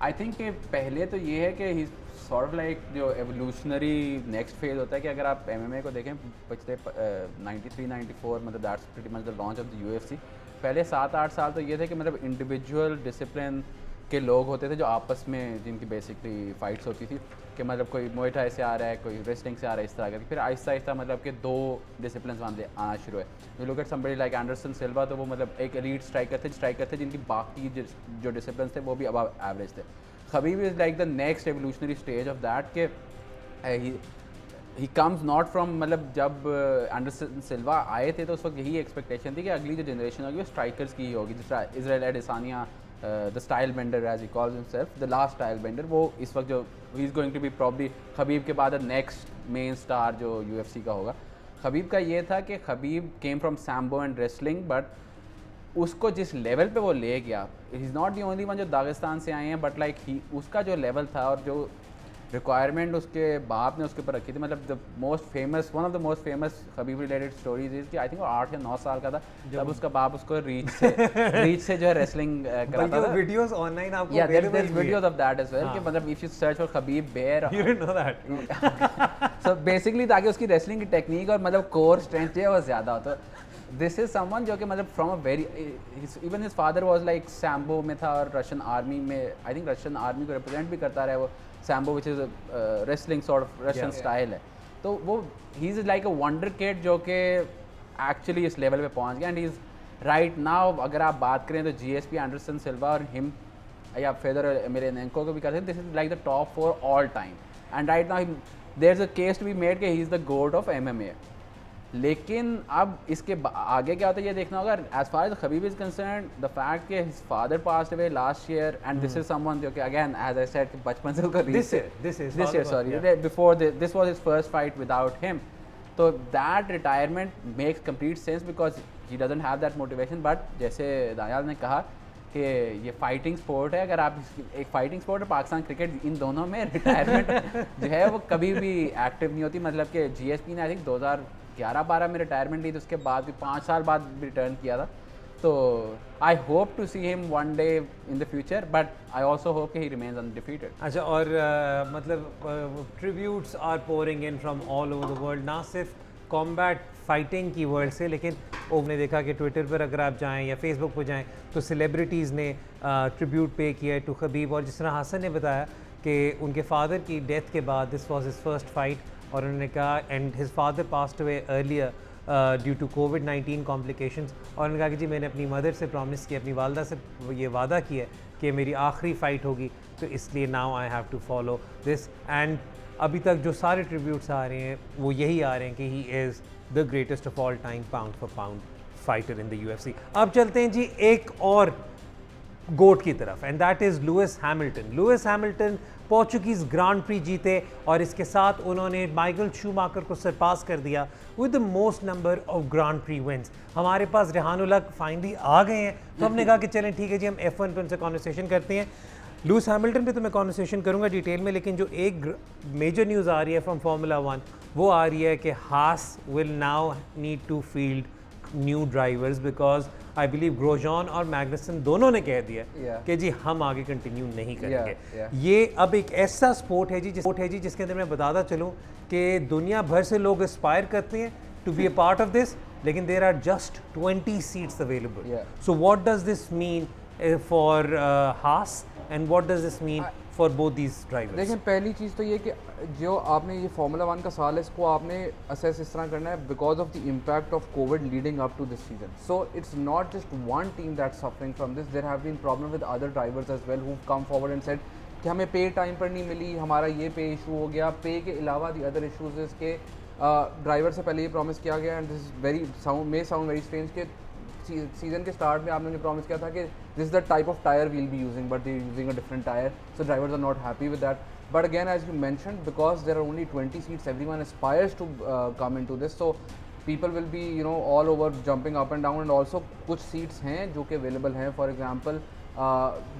I think कि पहले तो ये है कि ही सॉर्ट ऑफ लाइक जो एवोल्यूशनरी नेक्स्ट फेज होता है कि अगर आप MMA को देखें पिछले 93-94 मतलब that's pretty much the launch of the UFC. पहले 7-8 साल तो ये थे कि मतलब इंडिविजुअल डिसिप्लिन के लोग होते थे जो आपस में जिनकी बेसिकली फाइट्स होती थी कि मतलब कोई मुay thai से आ रहा है, कोई रेसलिंग से आ रहा है, इस तरह का. फिर आहिस्ता आहिस्ता मतलब कि दो डिसिप्लिन आना शुरू है. You look at somebody like Anderson सिल्वा, तो वो मतलब एक एलीट स्ट्राइकर थे जिनकी बाकी जो डिसिप्लिन थे वो भी अबव एवरेज थे. Khabib is like the next evolutionary stage of that के ही कम्स नॉट फ्रॉम मतलब जब एंडरसन सिल्वा आए थे तो उस वक्त यही एक्सपेक्टेशन थी कि अगली जो जनरेशन होगी वो स्ट्राइकर्स की ही होगी. जिस तरह Israel Adesanya the style bender as he calls himself, the last style bender, वो इस वक्त जो he is going to be probably Khabib के बाद नेक्स्ट मेन स्टार जो UFC का होगा. खबीब का ये था कि Khabib came from sambo and wrestling, but उसको जिस लेवल पे वो ले गया, he is not the only one जो दागिस्तान से आए हैं, बट लाइक ही उसका जो लेवल था और जो रिक्वायरमेंट उसके बाप ने उसके ऊपर रखी थी, मतलब the most famous one of the most famous Khabib related stories is कि आई थिंक वो 8 या 9 साल का था जब उसका बाप उसको रीच से जो है रेसलिंग कराता था. वीडियोस ऑनलाइन आपको अवेलेबल हैं, videos of that as well कि मतलब if you search for Khabib bear, you didn't know that. So basically ताकि उसकी रेसलिंग की टेक्निक और मतलब कोर स्ट्रेंथ जो है वो ज़्यादा हो. तो दिस इज समवन जो कि मतलब from a very even his father was like sambo में था और रशियन आर्मी में, आई थिंक रशियन आर्मी को रिप्रेजेंट भी करता रहा है वो. Sambo which is wrestling sort of Russian style है. तो वो he is like a wonder kid जो कि एक्चुअली इस लेवल पे पहुंच गया. And he is right now अगर आप बात करें तो GSP एंडरसन सिल्वा और हिम या फेदर एमिलियनेंको को भी कहते हैं this is like the top 4 all time. And right now there is a case to be made कि he is the god of MMA. लेकिन अब इसके आगे क्या होता है ये देखना होगा. As far as Khabib is concern the fact that his father passed away last year and this is someone जो कि अगेन एज आई सेड बचपन से उसका this year sorry before this was his first fight without him. तो that retirement makes complete sense because he doesn't have that motivation. But जैसे Daniel ने कहा कि ये फाइटिंग स्पोर्ट है, अगर आप एक फाइटिंग स्पोर्ट और पाकिस्तान क्रिकेट इन दोनों में रिटायरमेंट जो है वो कभी भी एक्टिव नहीं होती. मतलब कि GSP ने आई थिंक 2011-12 में रिटायरमेंट ली, तो उसके बाद भी 5 साल बाद रिटर्न किया था. तो I hope to see him one day in the future, but I also hope कि ही रिमेन्स अनडिफीटेड. अच्छा, और मतलब tributes are pouring in from all over the world, ना सिर्फ कॉम्बैट फाइटिंग की वर्ल्ड से, लेकिन आपने देखा कि ट्विटर पर अगर आप जाएं या फेसबुक पर जाएं तो सेलिब्रिटीज़ ने ट्रिब्यूट पे किया टू खबीब. और जिस तरह हसन ने बताया कि उनके फादर की डेथ के बाद this was his first fight, और उन्होंने कहा and his father passed away earlier due to COVID-19 complications. और उन्होंने कहा कि जी मैंने अपनी मदर से प्रॉमिस किया, अपनी वालदा से ये वादा किया कि मेरी आखिरी फ़ाइट होगी, तो इसलिए now I have to follow this. And अभी तक जो सारे ट्रिब्यूट्स आ रहे हैं वो यही आ रहे हैं कि he is the greatest of all time pound for pound fighter in the UFC. अब चलते हैं जी एक और गोट की तरफ, and that is Lewis Hamilton. Lewis Hamilton Portuguese grand pre जीते और इसके साथ उन्होंने माइकल शूमाकर को सरपास कर दिया with the most number of grand prix wins. हमारे पास रेहान उल हक फाइनली आ गए हैं, तो हमने कहा कि चलें ठीक है जी हम F1 पे उनसे कॉन्वर्सेशन करते हैं. लुइस हैमिल्टन पे तो मैं कॉन्वर्सेशन करूंगा डिटेल में, लेकिन जो एक मेजर न्यूज़ आ रही है फ्रॉम फार्मूला 1 वो आ रही है कि Haas will now need to field new drivers because I believe Grosjean और मैग्नसन दोनों ने कह दिया कि जी हम आगे कंटिन्यू नहीं करेंगे। ये अब एक ऐसा स्पोर्ट है जी जिसके अंदर मैं बताता चलूँ कि दुनिया भर से लोग एस्पायर करते हैं to be a part of this, लेकिन there are just 20 seats available. So what does this mean for Haas and what does this mean for both these drivers? लेकिन पहली चीज़ तो ये कि जो आपने ये फार्मूला 1 का साल है इसको आपने असेस इस तरह करना है because of the impact of COVID leading up to this season. So it's not just one team that suffering from this, there have been problem with other drivers as well who come forward and said कि हमें पे time पर नहीं मिली, हमारा ये पे issue हो गया। पे के अलावा दी अदर इशूज़ इस के ड्राइवर से पहले ये प्रॉमिस किया गया and this is very sound very strange के सीजन के स्टार्ट में आपने प्रॉमिस किया था कि this is the type of tyre will be using but they using a different tyre, so drivers are not happy with that. But again as you mentioned because there are only 20 seats everyone aspires to come into this, so people will be you know all over jumping up and down and also कुछ seats हैं जो कि available हैं। For example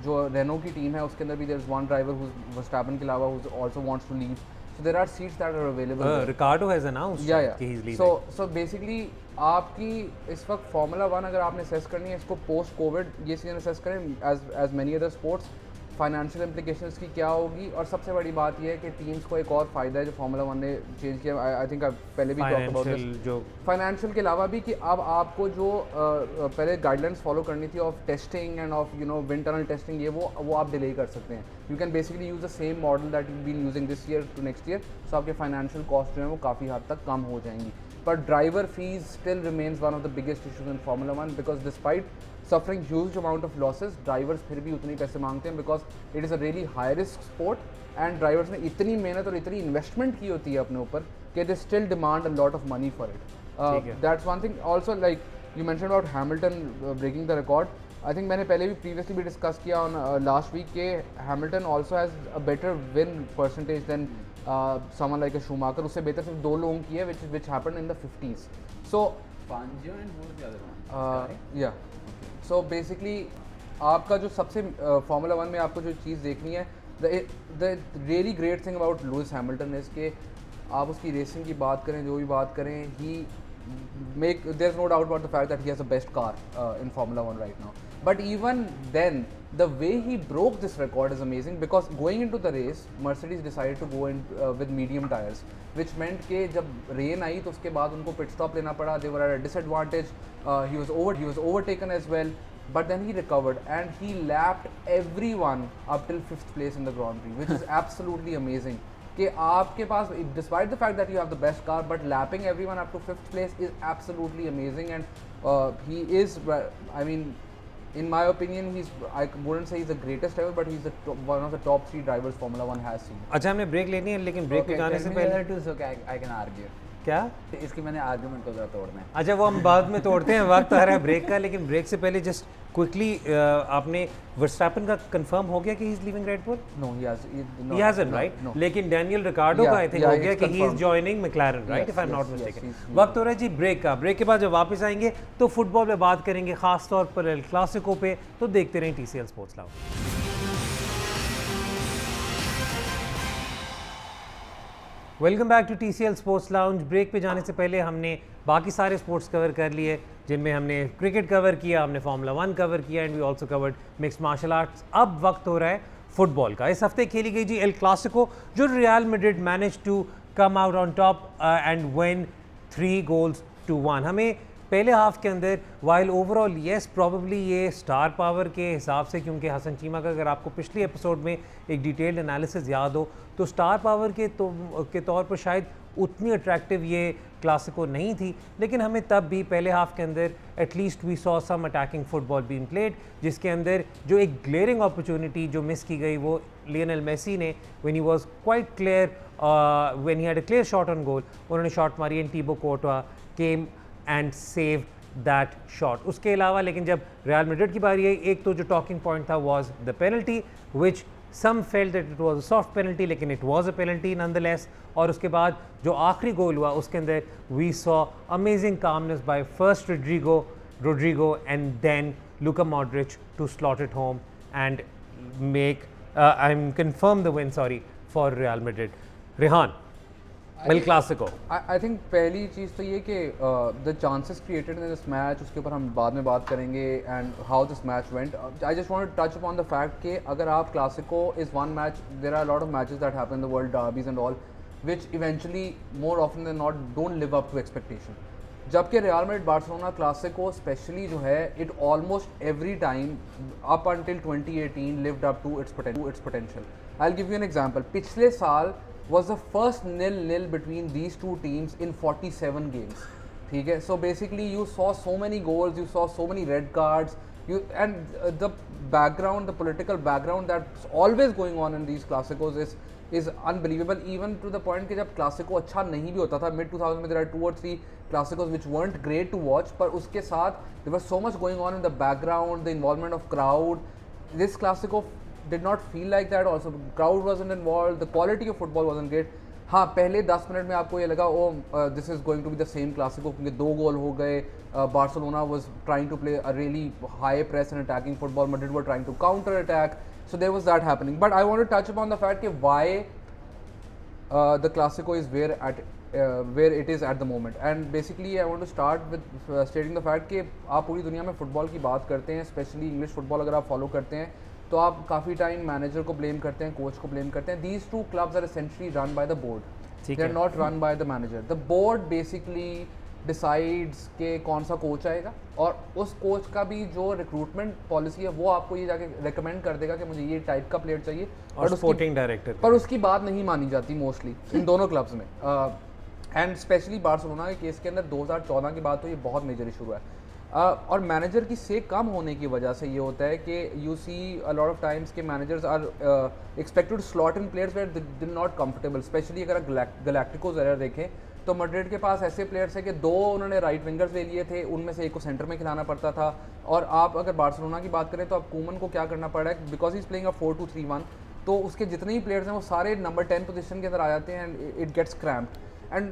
जो Renault की team है उसके अंदर भी there is one driver who Verstappen के अलावा who also wants to leave, so there are seats that are available. Ricardo has announced that he is leaving. So basically आपकी इस वक्त फार्मूला 1 अगर आपने असेस करनी है इसको पोस्ट कोविड ये सीजन असेस करें as many other sports, financial implications की क्या होगी। और सबसे बड़ी बात यह है कि टीम्स को एक और फ़ायदा है जो फार्मूला 1 ने चेंज किया, आई थिंक पहले भी टॉक अबाउट दिस, जो फाइनेंशियल के अलावा भी कि अब आपको जो पहले गाइडलाइंस फॉलो करनी थी of testing and of you know wind tunnel testing, ये वो आप डिले कर सकते हैं। You can basically use the same model that you been using this year to next year, so आपके फाइनेंशियल कॉस्ट जो है वो काफ़ी हद तक कम हो जाएंगी। पर driver fees still remains one of the biggest issues in formula 1 because despite suffering huge amount of losses drivers फिर भी उतने पैसे मांगते हैं because it is a really high risk sport and drivers ने इतनी मेहनत और इतनी इन्वेस्टमेंट की होती है अपने ऊपर कि they still demand a lot of money for it. That's one thing. Also like you mention about Hamilton breaking the record, I think मैंने पहले भी प्रीवियसली भी डिस्कस किया ऑन लास्ट वीक के Hamilton also has a better win percentage than someone like a Schumacher, उससे बेहतर सिर्फ 2 लोगों की है which happened in the 50s। So Fangio and who was the other one? या सो बेसिकली आपका जो सबसे फार्मूला 1 में आपको जो चीज़ देखनी है, the really great thing about Lewis Hamilton is के आप उसकी रेसिंग की बात करें, जो भी बात करें, ही make there's no doubt about the fact that he has the best car in Formula 1 right now. But even then, the way he broke this record is amazing because going into the race, Mercedes decided to go in with medium tires, which meant कि जब rain आई तो उसके बाद उनको pit stop लेना पड़ा. They were at a disadvantage. He was overtaken as well. But then he recovered and he lapped everyone up till 5th place in the Grand Prix, which is absolutely amazing. कि आपके पास despite the fact that you have the best car, but lapping everyone up to 5th place is absolutely amazing. And he is, I mean, in my opinion, I wouldn't say he's the greatest ever, but he's one of the top 3 drivers Formula 1 has seen. अच्छा हमने break लेनी है, लेकिन break पे जाने से पहले I can argue. क्या इसकी मैंने आर्गुमेंट को ज़रा तोड़ना है। अच्छा वो हम बाद में तोड़ते हैं, वक्त आ रहा है ब्रेक का, लेकिन ब्रेक से पहले जस्ट क्विकली आपने वर्स्टैपेन का कंफर्म हो गया कि he is leaving red bull? No, he hasn't, right? लेकिन डैनियल रिकार्डो का आई थिंक हो गया कि he is joining McLaren, right, if I am not mistaken. वक्त हो रहा है जी ब्रेक का। ब्रेक के बाद जब वापस आएंगे तो फुटबॉल पे बात करेंगे, खास तौर पर एल क्लासिको पे, तो देखते रहें TCL sports lounge. Welcome back to TCL sports lounge. Break पे जाने से पहले हमने बाकी सारे स्पोर्ट्स कवर कर लिए, जिनमें हमने क्रिकेट कवर किया, हमने फार्मूला 1 कवर किया and we also covered mixed martial arts. अब वक्त हो रहा है फुटबॉल का। इस हफ्ते खेली गई जी एल क्लासिको, जो Real Madrid manage to come out on top and win 3-1। हमें पहले हाफ के अंदर वाइल ओवरऑल येस प्रॉबेबली ये स्टार पावर के हिसाब से, क्योंकि हसन चीमा का अगर आपको पिछले एपिसोड में एक डिटेल्ड एनालिसिस याद हो तो स्टार पावर के तौर पर शायद उतनी अट्रैक्टिव ये क्लासिको नहीं थी, लेकिन हमें तब भी पहले हाफ के अंदर at least we saw some attacking football being played, जिसके अंदर जो एक ग्लेयरिंग अपॉर्चुनिटी जो मिस की गई वो लियोनेल मेसी ने, when he was quite clear, when he had a clear shot on goal, उन्होंने शॉट मारी and Thibaut Courtois came and save that shot. उसके अलावा लेकिन जब रियल मैड्रिड की बारी आई, एक तो जो टॉकिंग पॉइंट था was the penalty, which some felt that it was a soft penalty, लेकिन it was a penalty nonetheless. और उसके बाद जो आखिरी गोल हुआ उसके अंदर we saw amazing calmness by first Rodrigo and then Luka Modric to slot it home and make I'm confirmed the win, sorry, for Real Madrid. Rehan, El Clasico. I think पहली चीज़ तो ये कि the chances created in this match, उसके ऊपर हम बाद में बात करेंगे, and how this match went. I just want to touch upon the fact कि अगर आप Clasico is one match, there are lot of matches that happen in the world, derbies and all, which eventually more often than not don't live up to expectation. जबकि real Madrid Barcelona Clasico specially जो है, it almost every time up until 2018 lived up to its potential. I'll give you an example. पिछले साल was the first 0-0 between these two teams in 47 games. ठीक है, so basically you saw so many goals, you saw so many red cards, and the background, the political background that's always going on in these classicos is unbelievable, even to the point कि जब Clasico अच्छा नहीं भी होता था mid 2000 में, there are 2 or 3 classicos which weren't great to watch, पर उसके साथ there was so much going on in the background, the involvement of crowd. This classico did not feel like that. Also crowd wasn't involved, the quality of football wasn't great. हाँ, पहले 10 minute में आपको ये लगा this is going to be the same Clasico, क्योंकि 2 goal हो गए. Barcelona was trying to play a really high press and attacking football, Madrid were trying to counter attack, so there was that happening. But I want to touch upon the fact that why the Clasico is where it is at the moment. And basically I want to start with stating the fact कि आप पूरी दुनिया में football की बात करते हैं, specially English football अगर आप फॉलो करते हैं, तो आप काफ़ी टाइम मैनेजर को ब्लेम करते हैं, कोच को ब्लेम करते हैं. These two clubs are essentially run by the board. They are not run by the manager. The board basically decides के कौन सा कोच आएगा, और उस कोच का भी जो रिक्रूटमेंट पॉलिसी है वो आपको ये जाके रेकमेंड कर देगा कि मुझे ये टाइप का प्लेयर चाहिए, और स्पोर्टिंग डायरेक्टर पर उसकी बात नहीं मानी जाती मोस्टली इन दोनों क्लब्स में. एंड स्पेशली बार्सिलोना के केस के अंदर 2014 की बात तो ये बहुत मेजर इशू हुआ है. और मैनेजर की से कम होने की वजह से ये होता है कि you see a lot of times के managers are expected to slot in players where they are not comfortable. Specially अगर गैलेक्टिकोस एरर देखें तो मैड्रिड के पास ऐसे प्लेयर्स है कि 2 उन्होंने राइट विंगर्स ले लिए थे, उनमें से एक को सेंटर में खिलाना पड़ता था. और आप अगर बार्सिलोना की बात करें तो आप कूमन को क्या करना पड़ रहा है, because he is playing a 4-2-3-1, तो उसके जितने ही प्लेयर्स हैं वो सारे नंबर 10 पोजीशन के अंदर आ जाते हैं, and it gets cramped. And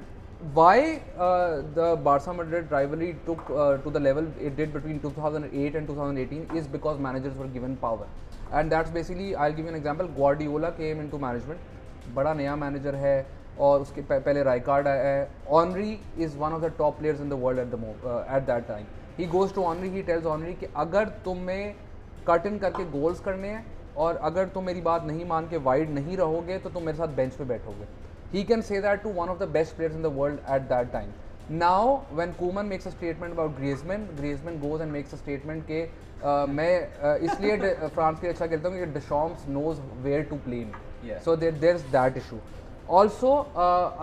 why the Barca Madrid rivalry took to the level it did between 2008 and 2018 is because managers were given power, and that's basically, I'll give you an example. Guardiola came into management, बड़ा नया manager है, और उसके पहले Rijkaard आया है. Henry is one of the top players in the world at that time. He goes to Henry, he tells Henry कि अगर तुम्हें कट इन करके गोल्स करने हैं, और अगर तुम मेरी बात नहीं मान के वाइड नहीं रहोगे तो तुम मेरे साथ बेंच पे बैठोगे. He can say that to one of the best players in the world at that time. Now when Koeman makes a statement about Griezmann goes and makes a statement कि मैं इसलिए फ्रांस के अच्छा खेलता हूँ कि Deschamps knows where to play me. Yeah. So there's that issue. Also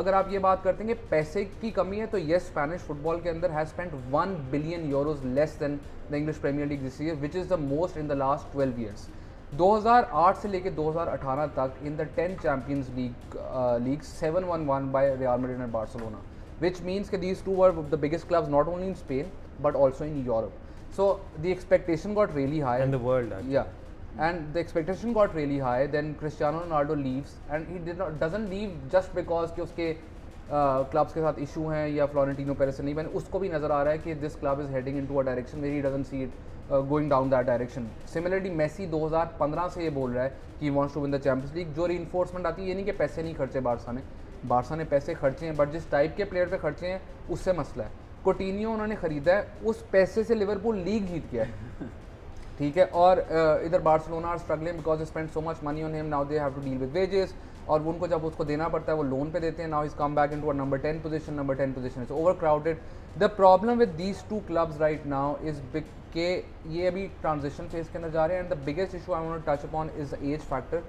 अगर आप ये बात करते हैं कि पैसे की कमी है, तो yes, स्पेनिश फुटबॉल के अंदर has spent 1 billion euros less than the English Premier League this year, which is the most in the last 12 years. 2008 से लेके 2018 तक in the 10 champions league 7-1 by real Madrid and Barcelona, which means that these two were the biggest clubs not only in Spain but also in Europe. So the expectation got really high. in the world actually. Yeah, and the expectation got really high. Then Cristiano Ronaldo leaves, and he doesn't leave just because कि उसके clubs के साथ issue हैं या Florentino Perez से नहीं बने. उसको भी नज़र आ रहा है कि this club is heading into a direction where he doesn't see it going down that direction. Similarly Messi 2015 से ये बोल रहा है कि wants to win the champions league. जो रीइंफोर्समेंट आती है, ये नहीं कि पैसे नहीं खर्चे बार्सा ने पैसे खर्चे हैं, बट जिस टाइप के प्लेयर पे खर्चे हैं उससे मसला है. कोटिन्हो उन्होंने ख़रीदा है, उस पैसे से लिवरपूल लीग जीत गया है. ठीक है, और इधर Barcelona are struggling because they spend so much money on him. Now they have to deal with wages, और उनको जब उसको देना पड़ता है वो लोन पे देते हैं. Now is come back into a number 10 position is over crowded. The problem with these two clubs right now is के ये अभी ट्रांजिशन फेज के अंदर जा रहे हैं. And the biggest issue I want to touch upon is the age factor,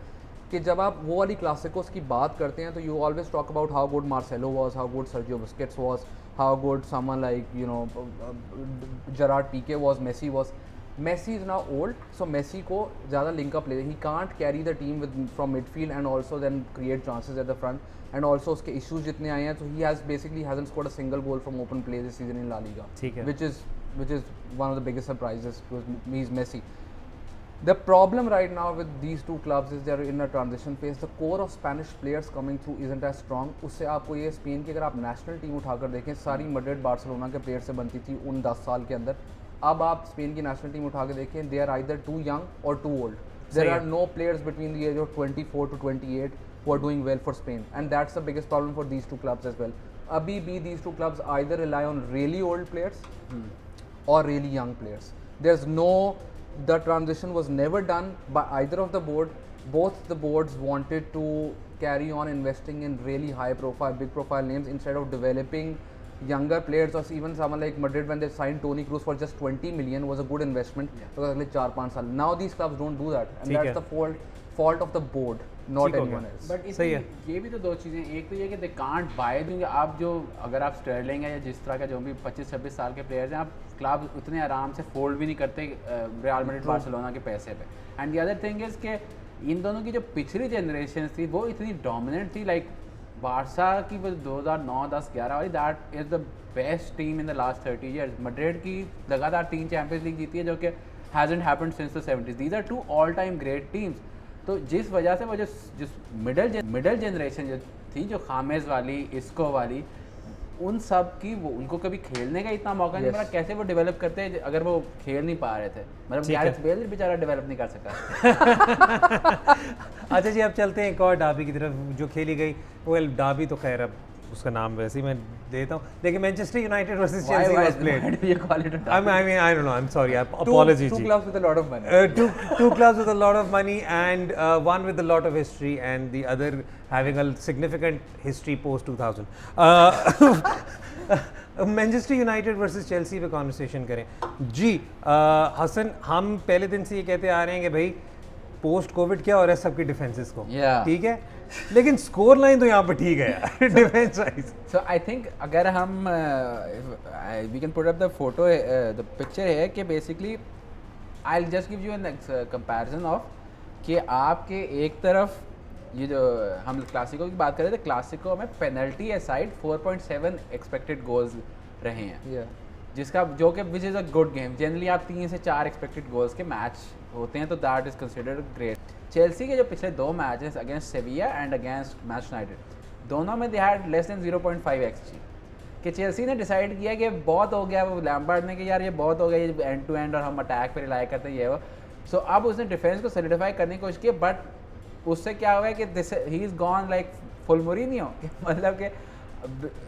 कि जब आप वो वाली क्लासिकोस की बात करते हैं तो you always talk about how good Marcelo was, how good Sergio Busquets was, how good someone like you know Gerard Pique was, Messi was. Messi is now old, so Messi को ज़्यादा link up ले, he can't carry the team from midfield and also then create chances at the front, and also उसके issues जितने आए हैं, so he hasn't scored a single goal from open play this season in La Liga, which is one of the biggest surprises because he's Messi. The problem right now with these two clubs is they're in a transition phase. The core of Spanish players coming through isn't as strong. उससे आपको ये Spain की अगर आप national team उठाकर देखें, सारी Madrid Barcelona के प्लेयर से बनती थी उन 10 साल के अंदर. अब आप स्पेन की नेशनल टीम उठा के देखें, they are either too young और too old. There are no players between the age of 24 to 28 who are doing well for Spain, and that's the biggest problem for these two clubs as well. Abhi bhi these two clubs either rely on really old players or really young players. The transition was never done by either of the board. Both the boards wanted to carry on investing in really high profile, big profile names instead of developing younger players, or even someone like Madrid when they signed Toni Kroos for just 20 million was a good investment because अगले 4-5 साल. Now these clubs don't do that, and that's the fault of the board, not anyone else. But इसमें ये भी तो दो चीज़ें, एक तो ये कि दे कांट बाय, क्योंकि आप जो अगर आप स्टर्लिंग है या जिस तरह के जो भी 25-26 साल के प्लेयर्स हैं, आप क्लब उतने आराम से फोल्ड भी नहीं करते रियल मैड्रिड बार्सिलोना के पैसे पे. And the other thing is कि इन दोनों की जो पिछली जनरेशन थी वो इतनी डोमिनेंट थी, लाइक बारसा की 2009, 10, 11 वाली, that is the best team in the last 30 years. Madrid की लगातार 3 चैंपियंस लीग जीती है जो कि hasn't happened since the 70s. These are 2 all time great teams. तो जिस वजह से वो जिस मिडल जनरेशन जो थी, जो खामेज वाली, इसको वाली, उन सब की वो उनको कभी खेलने का इतना मौका नहीं मिला. कैसे वो डेवलप करते हैं अगर वो खेल नहीं पा रहे थे. मतलब गैरेथ बेल बेचारा डेवलप नहीं कर सका. अच्छा जी, अब चलते हैं एक और डाबी की तरफ जो खेली गई. वेल डाबी तो खैर अब उसका नाम वैसे ही मैं देता हूँ, लेकिन Manchester United versus Chelsea was played. I mean I don't know, I'm sorry, apologies. Two clubs with a lot of money. Two clubs with a lot of money, and one with a lot of history and the other having a significant history post 2000. Manchester United versus Chelsea पे conversation करें जी. हसन, हम पहले दिन से ये कहते आ रहे हैं कि भाई पोस्ट कोविड क्या हो रहा है सबकी डिफेंसेस को, ठीक है, लेकिन स्कोर लाइन तो यहाँ पर ठीक है defence wise. So I think अगर हम we can put up the photo, the picture है कि basically I will just give you an comparison of कि आपके एक तरफ ये जो हम क्लासिको की बात कर रहे थे, क्लासिको में पेनल्टी असाइड 4.7 एक्सपेक्टेड गोल्स रहे हैं, जिसका जो कि which is a good game. Generally आप 3 से 4 एक्सपेक्टेड गोल्स के मैच होते हैं, तो that is considered great. Chelsea के जो पिछले 2 matches against सेविया and against match United, दोनों में they had less than 0.5 XG. कि चेल्सी ने डिसाइड किया कि बहुत हो गया, वो लैम्पार्ड ने कि यार ये बहुत हो गया, ये एंड टू एंड और हम अटैक पर रिलाई करते हैं ये वो. सो अब उसने डिफेंस को सॉलिडिफाई करने की कोशिश की, बट उससे क्या हुआ है कि he is gone like full Mourinho, मतलब कि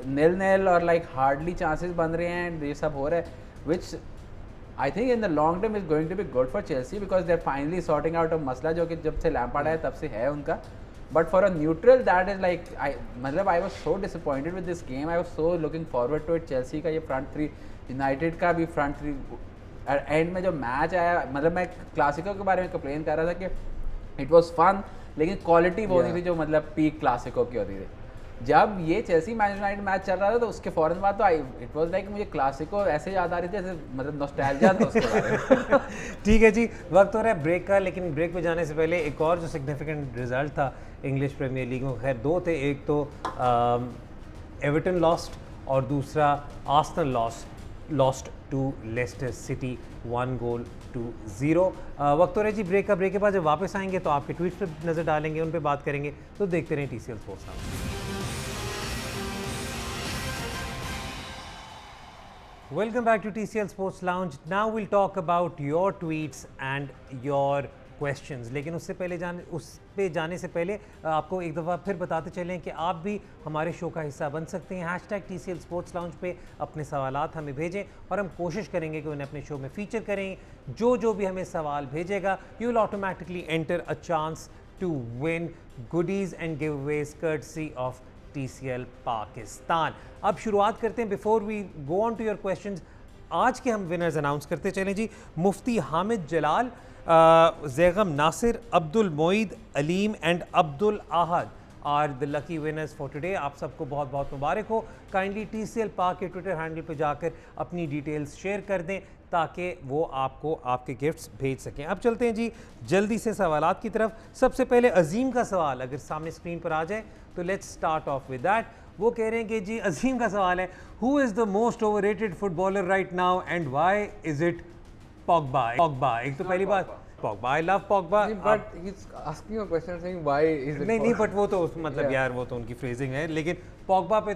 नील और लाइक हार्डली चांसेस बन रहे हैं, ये सब हो रहा है, which I think in the long term is going to be good for Chelsea because they are finally sorting out of मसला जो कि जब से लैम्पार्ड आया तब से है उनका. But for a neutral that is like मतलब I was so disappointed with this game. I was so looking forward to it. Chelsea का ये फ्रंट थ्री, यूनाइटेड का भी फ्रंट थ्री, एंड में जो मैच आया, मतलब मैं क्लासिको के बारे में कंप्लेन कर रहा था कि इट वॉज फन, लेकिन क्वालिटी वो नहीं थी जो मतलब पीक क्लासिको की होती थी. जब ये चेल्सी मैच यूनाइटेड मैच चल रहा था तो उसके फ़ौरन बाद तो इट वाज लाइक मुझे क्लासिको ऐसे याद आ रही थी जैसे मतलब नॉस्टैल्जिया था उसके बारे में. ठीक है जी, वक्त हो रहा है ब्रेक का, लेकिन ब्रेक पे जाने से पहले एक और जो सिग्निफिकेंट रिजल्ट था इंग्लिश प्रीमियर लीग में, खैर 2 थे. एक तो एवर्टन लॉस्ट और दूसरा Arsenal lost to Leicester City 1-0. वक्त हो रहा है जी ब्रेक का. ब्रेक के बाद जब वापस आएंगे तो आपके ट्वीट पर नज़र डालेंगे, उन पर बात करेंगे. तो देखते रहें TCL sports lounge. Welcome back to TCL Sports Lounge. Now we'll talk about your tweets and your questions. लेकिन उस पे जाने से पहले आपको एक दफ़ा फिर बताते चलें कि आप भी हमारे शो का हिस्सा बन सकते हैं. #TCL Sports Lounge पे अपने सवालात हमें भेजें और हम कोशिश करेंगे कि उन्हें अपने शो में फ़ीचर करें. जो भी हमें सवाल भेजेगा, you will automatically enter a chance to win goodies and giveaways courtesy of TCL Pakistan. अब शुरुआत करते हैं. Before we go on to your questions, आज के हम विनर्स अनाउंस करते चलें जी. Mufti Hamid Jalal, Zaigham Nasir, Abdul Moeed, Aleem and Abdul Ahad are the lucky winners for today. आप सबको बहुत बहुत मुबारक हो. काइंडली TCL पाक के ट्विटर हैंडल पर जाकर अपनी डिटेल्स शेयर कर दें ताकि वो आपको आपके गिफ्ट्स भेज सकें. अब चलते हैं जी जल्दी से सवालात की तरफ. सबसे पहले अजीम का सवाल अगर सामने स्क्रीन पर आ जाए तो let's start of with that. वो कह रहे हैं कि जी अजीम का सवाल है, who is the most overrated footballer right now and why is it Pogba. एक तो पहली बात Pogba, I love Pogba. But he's asking a question saying why is it नहीं बट वो तो मतलब Yeah. यार वो तो उनकी फ्रेजिंग है, लेकिन पॉगबा पे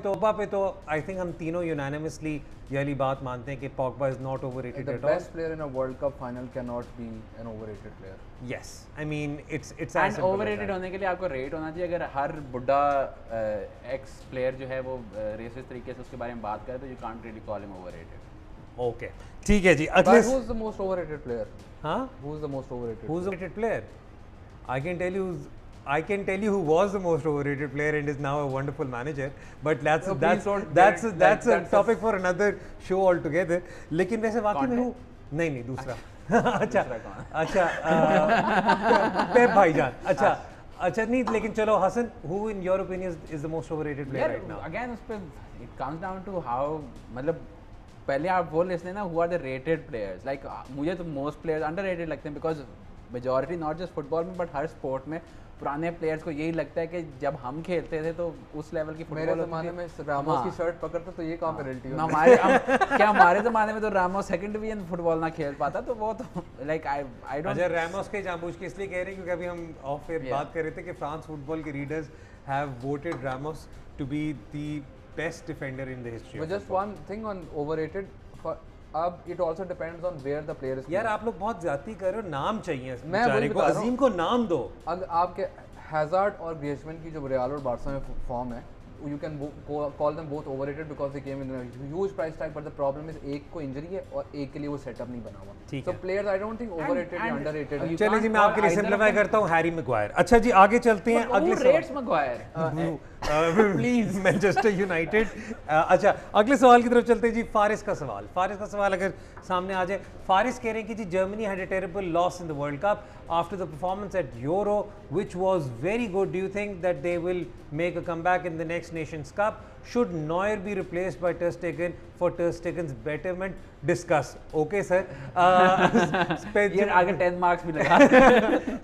तो आई थिंक हम तीनों यूनानिमसली ये वाली बात मानते हैं कि Pogba is not overrated the at all. best player in a World Cup final cannot be an overrated player. Yes, I mean it's and overrated होने के लिए आपको रेट होना चाहिए. अगर हर बुड्ढा एक्स प्लेयर जो है वो रेसिस्ट तरीके से उसके बारे में बात करे तो you can't really call him overrated. Okay ठीक है जी. But अगले who's the most overrated player? हाँ, Who's the most overrated? who's the overrated player? I can tell you who was the most overrated player and is now a wonderful manager, but that's No, please that's don't that's get- that's a that's a- topic for another show altogether. लेकिन वैसे वाकई में हूँ नहीं दूसरा. अच्छा अच्छा पेप भाईजान. अच्छा नहीं, लेकिन चलो Hasan, who in your opinion is the most overrated player right now? Again उस पे it comes down to how, मतलब पहले आप बोल लेते ना who are the rated players. Like मुझे तो मोस्ट प्लेयर्स अंडररेटेड लगते हैं because majority not just football में बट हर स्पोर्ट में पुराने प्लेयर्स को यही लगता है कि जब हम खेलते थे तो उस लेवल की मेरे फुटबॉल ज़माने में रामोस की शर्ट पकड़ता तो ये कहाँ पे रियलिटी होती? हमारे ज़माने में तो रामोस सेकंड डिवीजन फुटबॉल ना खेल पाता, तो वो तो लाइक आई डोंट. अच्छा, रैमोस के जानबूझ के इसलिए कह रहे हैं क्योंकि अभी हम ऑफ एयर बात कर रहे थे कि फ्रांस फुटबॉल के readers have voted Ramos to be the best defender in the history. But just one thing on overrated. अब it also depends on where the player is. यार आप लोग बहुत ज्यादा कर रहे हो, नाम चाहिए इस मैं वही बेचारे को, बता रहा हूँ। अजीम को नाम दो. अगर आपके हैजार्ड और ग्रिezmann की जो रियल और बार्सा में फॉर्म है, you can call them both overrated because they came in a huge price tag, but the problem is एक को इंजरी है और एक के लिए वो सेटअप नहीं बना हुआ. ठीक So है. players I don't think overrated या and- underrated you है. चलिए जी, can't मैं आपके लिए call either simplify of them- करता हूँ, हैरी मैग्वायर. अच्छा जी आगे चलते हैं अगले rates Maguire. Please Manchester United. अच्छा अगले सवाल की तरफ चलते हैं जी. फारिस का सवाल अगर सामने आ जाए. फारिस कह रहे हैं कि जी Germany had a terrible loss in the world cup after the performance at euro which was very good. Do you think that they will make a comeback in the next nations cup? Should Neuer be replaced by Ter Stegen for Ter Stegen's betterment? Discuss. Okay sir. ये आगे 10 marks भी लगा.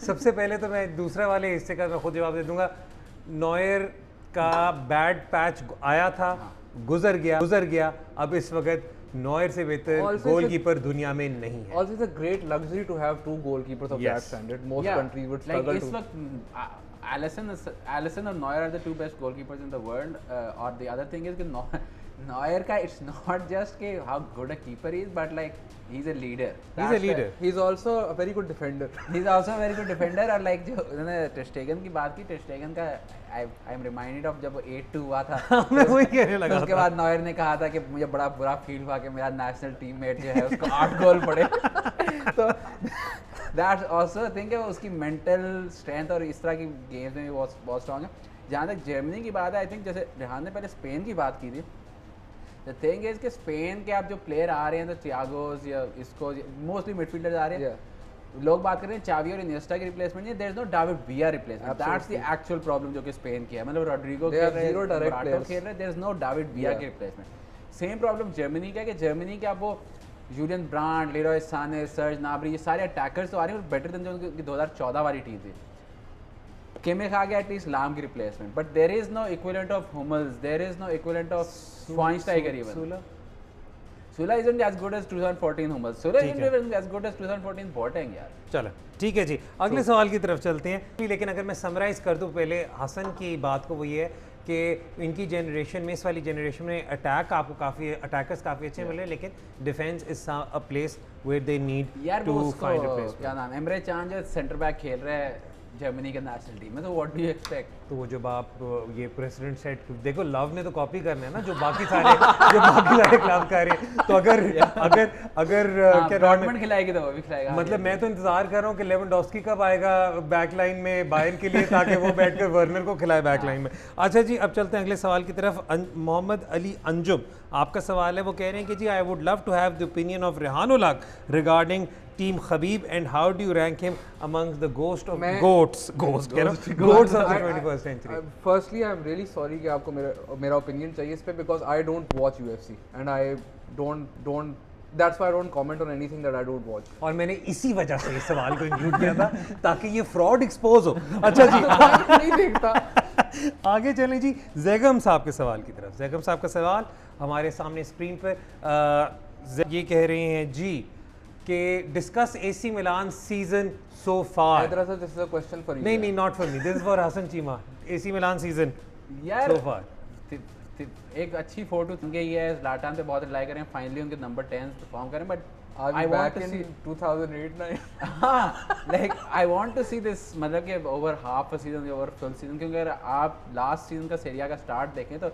सबसे पहले तो मैं दूसरे वाले हिस्से का मैं खुद जवाब दे दूंगा. नॉयर का बैड पैच आया था, गुजर गया. अब इस वक्त नॉयर से बेहतर Also गोलकीपर दुनिया में नहीं है. Also it's a great luxury to have two goalkeepers of that Yes. standard. Most Yeah, countries would like struggle इस to. वक्त Alisson और Neuer are the two best goalkeepers in the world. Or the other thing is कि Neuer का it's not just कि how good a keeper he is, but like he's a leader. He's a leader. He's also a very good defender. He's also a very good defender. और like जो उन्होंने Ter Stegen की बात की, Ter Stegen का I am reminded of जब वो 8-2 हुआ था. मैं वही कहने लगा उसके था. बाद नॉयर ने कहा था कि मुझे बड़ा बुरा फील हुआ कि मेरा नेशनल टीममेट जो है उसको 8 गोल पड़े. तो दैट्स आल्सो आई थिंक उसकी मेंटल स्ट्रेंथ और इस तरह की गेम्स में भी बहुत स्ट्रांग है. जहाँ तक जर्मनी की बात है, आई थिंक जैसे रेहान ने पहले स्पेन की बात की थी, द थिंग इज कि स्पेन के आप जो प्लेयर आ रहे हैं तो थियागोस या इसको मोस्टली मिडफील्डर्स आ रहे हैं. लोग बात कर रहे हैं चावी और इनिएस्टा की रिप्लेसमेंट नहीं, देयर इज नो डेविड विया replacement. That's the actual problem जो कि स्पेन की है. मतलब रोड्रिगो They खेल have रहे हैं, zero direct मोराटा players. खेल रहे हैं, देयर इज नो डेविड विया की रिप्लेसमेंट. सेम प्रॉब्लम जर्मनी का है कि जर्मनी के आप वो Julian Brandt, Leroy Sane, Serge Gnabry, ये सारे अटैकर्स तो आ रहे हैं बेटर देन जो उनकी 2014 वाली टीम थी. किमिख आ गया एटलीस्ट लाम की replacement, but there is no equivalent of Hummels, there is no equivalent of Schweinsteiger even. Sula isn't as good as 2014 Hummels. Sula ठीक isn't as good as 2014 Boateng यार. चलो ठीक है जी, अगले सवाल की तरफ चलते हैं. लेकिन अगर मैं समराइज कर दूं पहले हसन की बात को, वो ये है कि इनकी जनरेशन में, इस वाली जनरेशन में अटैकर्स काफ़ी अच्छे मिले, लेकिन defence is a place where they need यार टू वो फाइंड उसको रिप्लेसमेंट. क्या नाम, एमरे चान जो सेंटर बैक खेल रहा है जर्मनी के नेशनल टीम में, तो व्हाट डू यू एक्सपेक्ट? तो वो जब आप ये प्रेसिडेंट सेट देखो, लव ने तो कॉपी करना है ना जो बाकी सारे क्लब कर रहे हैं. तो अगर क्या नाम डॉर्टमंड है, खिलाएगी तो वो भी खिलाएगा. मतलब मैं तो इंतजार कर रहा हूँ कि लेवेंडोस्की कब आएगा बैकलाइन में बायर्न के लिए, ताकि वो बैठकर वर्नर को खिलाए बैकलाइन में. अच्छा जी, अब चलते हैं अगले सवाल की तरफ. मोहम्मद अली अंजुम, आपका सवाल है, वो कह रहे हैं कि जी I would love to have the opinion of Rehan ul-Haq regarding team Khabib and how do you rank him amongst the GOATs of the 21st century. Firstly, I'm really sorry कि आपको मेरा opinion चाहिए इस पे, because I don't watch UFC and I don't that's why I don't comment on anything that I don't watch. और मैंने इसी वजह से इस सवाल को इंक्लूड किया था ताकि ये फ्रॉड एक्सपोज हो. अच्छा जी नहीं देखता. आगे चलें जी जैगम साहब के सवाल की तरफ. जैगम साहब का सवाल हमारे सामने स्क्रीन पर ये कह रहे हैं जी कि discuss AC Milan season so far. Hyderabad, this is a question for you. नहीं नहीं, not for me. This is for Hassan Chima. AC Milan season यार so far. एक अच्छी फोटो उनके ये है, ज़्लाटान पे बहुत रिलाई करें, फाइनली उनके नंबर 10 परफॉर्म करें, but Are we I want back to in see 2008-9? हाँ, like I want to see this, मतलब कि over half a season, over full season, क्योंकि अगर आप लास्ट सीजन का सीरिया का स्टार्ट देखें तो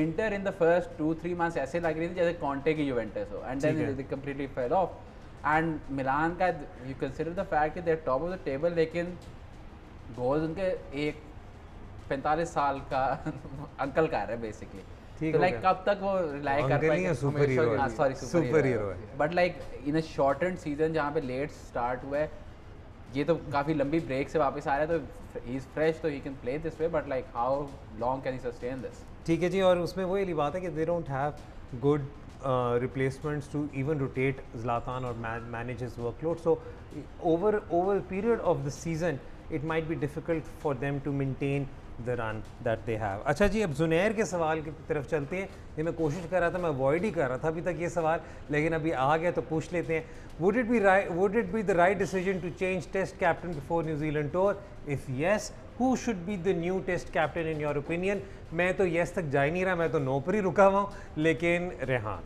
Inter in the first 2-3 months ऐसे लग रही थी जैसे कॉन्टे की यूवेंटस हो, and then they completely fell off. And Milan का यू कंसिडर द फैक्ट कि they are top of the table, लेकिन गोल्स उनके एक 45 साल का अंकल का है बेसिकली. तो लाइक कब तक वो रिलाई कर पाएंगे? Super hero, sorry super hero है. But like in a shortened season जहाँ पे लेट स्टार्ट हुआ है, ये तो काफ़ी लंबी ब्रेक से वापस आ रहा है, तो ही इज़ फ्रेश, तो he can play this way, but like how long can he sustain this? ठीक है जी. और उसमें वो वाली बात है कि they don't have good replacements to even rotate Zlatan or manage his workload. So over period of the season, it might be difficult for them to maintain the run that they have. अच्छा जी, अब जुनैर के सवाल की तरफ चलते हैं. ये मैं कोशिश कर रहा था, मैं अवॉइड ही कर रहा था अभी तक ये सवाल, लेकिन अभी आ गया तो पूछ लेते हैं. Would it be the right decision to change Test captain before New Zealand tour? If yes, who should be the new Test captain in your opinion? मैं तो yes तक जा ही नहीं रहा, मैं तो नो पर ही रुका हुआ हूँ. लेकिन रेहान,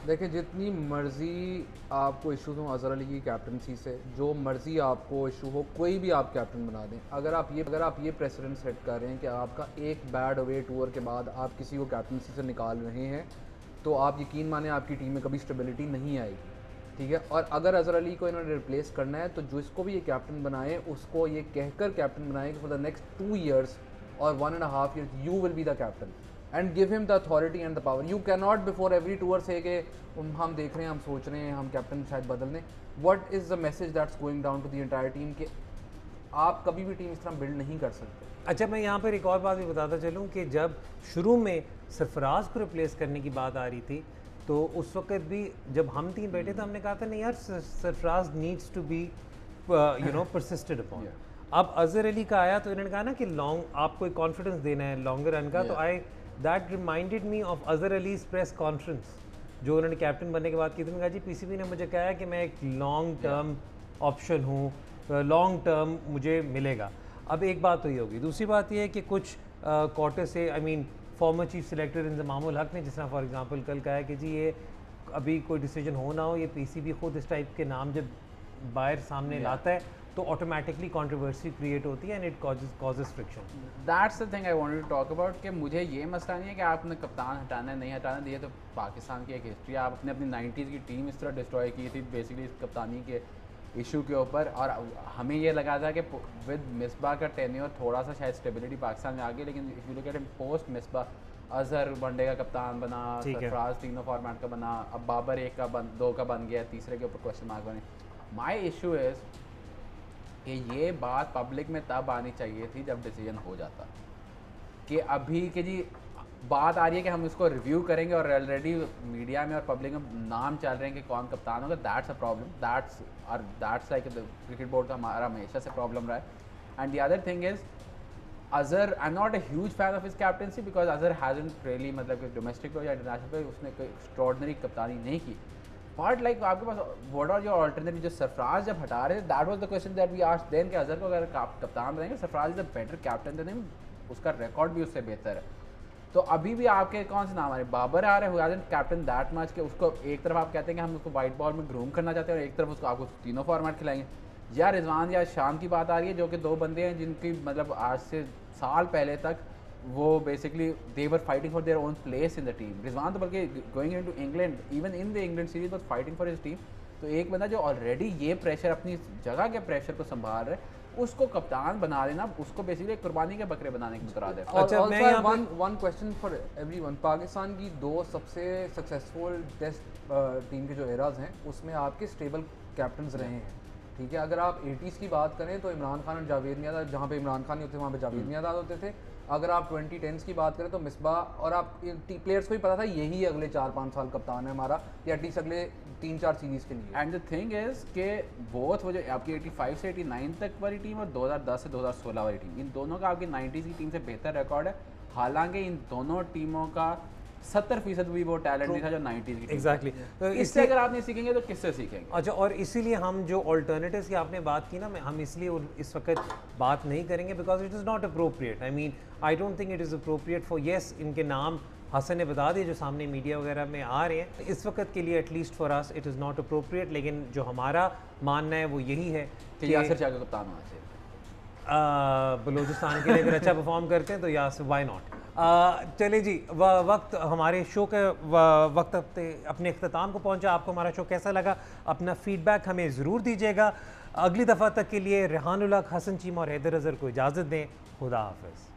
देखिए, जितनी मर्जी आपको इशूज़ हो अज़हर अली की कैप्टनसी से, जो मर्जी आपको इशू हो, कोई भी आप कैप्टन बना दें, अगर आप ये प्रेसिडेंट सेट कर रहे हैं कि आपका एक बैड अवे टूर के बाद आप किसी को कैप्टनसी से निकाल रहे हैं, तो आप यकीन माने आपकी टीम में कभी स्टेबिलिटी नहीं आएगी. ठीक है. और अगर अज़हर अली को इन्होंने रिप्लेस करना है, तो जिसको भी ये कैप्टन बनाए उसको ये कहकर कैप्टन बनाए कि फॉर द नेक्स्ट 2 years और 1.5 years you will be the captain, and give him the authority and the power. You can not before every tour से कि हम देख रहे हैं, हम सोच रहे हैं, हम कैप्टन शायद बदल दें. What is the message that's going down to the entire team कि आप कभी भी टीम इस तरह बिल्ड नहीं कर सकते. अच्छा, मैं यहाँ पर एक और बात भी बताता चलूँ कि जब शुरू में सरफराज को रिप्लेस करने की बात आ रही थी, तो उस वक्त भी जब हम तीन बैठे थे, हमने कहा था नहीं यार, Sarfaraz needs to be persisted upon. अब अज़हर अली का आया तो इन्होंने कहा ना कि आपको एक कॉन्फिडेंस देना है लॉन्गर रन का. तो that reminded me of Azhar allies press conference जो उन्होंने कैप्टन बनने के बाद की. उन्होंने कहा जी पीसीबी ने मुझे कहा है कि मैं एक लॉन्ग टर्म ऑप्शन हूँ, लॉन्ग टर्म मुझे मिलेगा. अब एक बात तो ये होगी. दूसरी बात ये है कि कुछ क्वार्टर से फॉर्मर चीफ सिलेक्टर इंजमामुल हक ने जिस तरह फॉर एग्जांपल कल कहा है कि जी ये अभी कोई डिसीजन हो ना हो, ये पीसीबी खुद इस टाइप के नाम जब बाहर सामने लाता है तो ऑटोमेटिकली कंट्रोवर्सी क्रिएट होती है and it causes friction. That's the thing I wanted to talk about कि मुझे ये मसला नहीं है कि आपने कप्तान हटाना है नहीं हटाना. ये तो पाकिस्तान की एक हिस्ट्री है. आप अपनी 90s की टीम इस तरह डिस्ट्रॉय की थी बेसिकली इस कप्तानी के इशू के ऊपर, और हमें ये लगा था कि विद मिसबा का टेन्योर थोड़ा सा शायद स्टेबिलिटी पाकिस्तान में आ गई, लेकिन if you look at post Misbah, Azhar one day का कप्तान बना, सरफराज तीनों फॉर्मेट का बना, अब बाबर 1 का 2 का बन गया, तीसरे के ऊपर क्वेश्चन मार्क बने. माई इशू इज़ कि ये बात पब्लिक में तब आनी चाहिए थी जब डिसीजन हो जाता, कि अभी के जी बात आ रही है कि हम इसको रिव्यू करेंगे और ऑलरेडी मीडिया में और पब्लिक में नाम चल रहे हैं कि कौन कप्तान होगा. That's a problem. That's like cricket board का हमारा हमेशा से प्रॉब्लम रहा है. And the other thing is Azhar, I am not a huge fan of his captaincy because Azhar hasn't really, मतलब कि डोमेस्टिक पे या इंटरनेशनल पे उसने कोई एक्स्ट्रॉर्डनरी कप्तानी नहीं की. बट लाइक आपके पास व्हाट आर योर अल्टरनेटिव? जो सरफराज जब हटा रहे थे, that was the question that we asked then कि अजहर को अगर कप्तान बनाएंगे, Sarfaraz is a better captain than him, उसका रिकॉर्ड भी उससे बेहतर है. तो अभी भी आपके कौन से नाम आ रहे हैं? बाबर आ रहे हैं, कैप्टन दैट मैच के, उसको एक तरफ आप कहते हैं कि हम उसको वाइट बॉल में ग्रूम करना चाहते हैं और एक तरफ उसको आपको तीनों फॉर्मेट खिलाएंगे. या रिजवान या शाम की बात आ रही है, जो कि 2 बंदे हैं जिनकी मतलब आज से साल पहले तक वो basically they were fighting for their own place in the team. Rizwan तो बल्कि going into England, even in the England series was fighting for his team. तो एक बंदा जो ऑलरेडी ये प्रेशर, अपनी जगह के प्रेशर को संभाल रहा है, उसको कप्तान बना देना, उसको बेसिकली कुर्बानी के बकरे बनाने की मुतराद है. अच्छा, मैं यहाँ one question for everyone. Pakistan की 2 सबसे सक्सेसफुल टेस्ट टीम के जो एराज हैं उसमें आपके स्टेबल कैप्टन्स रहे हैं. ठीक है. अगर आप 80s की बात करें तो इमरान खान और जावेद मियांदाद, जहाँ पे इमरान खान नहीं होते वहाँ पे जावेद मियांदाद होते थे. अगर आप 2010s की बात करें तो मिसबा, और आप प्लेयर्स को ही पता था यही अगले 4-5 साल कप्तान है हमारा, या एटलीस्ट अगले 3-4 सीरीज़ के लिए. एंड द थिंग इज़ कि बोथ वो जो आपकी 85 से 89 तक वाली टीम और 2010 से 2016 वाली टीम, इन दोनों का आपकी 90s की टीम से बेहतर रिकॉर्ड है. हालांकि इन दोनों टीमों का 70% भी वो टैलेंट नहीं था जो 90s की एग्जैक्टली। तो इससे अगर आप नहीं सीखेंगे तो किससे सीखेंगे? अच्छा, और इसीलिए हम जो ऑल्टरनेटिव्स की आपने बात की ना, हम इसलिए इस वक्त बात नहीं करेंगे because it is not appropriate. I mean I don't think it is appropriate for yes, इनके नाम हसन ने बता दिए जो सामने मीडिया वगैरह में आ रहे हैं, इस वक्त के लिए at least for us it is not appropriate. लेकिन जो हमारा मानना है वो यही है कि यासिर शाह का कप्तान होना चाहिए। बलूचिस्तान के लिए अगर अच्छा परफॉर्म करते हैं तो यासिर, व्हाई नॉट। चले जी, वक्त हमारे शो के वक्त अपने अख्ताम को पहुंचा। आपको हमारा शो कैसा लगा? अपना फीडबैक हमें ज़रूर दीजिएगा। अगली दफ़ा तक के लिए रेहान उल हक, हसन चीमा और हैदर अज़हर को इजाज़त दें। खुदा हाफ़िज़।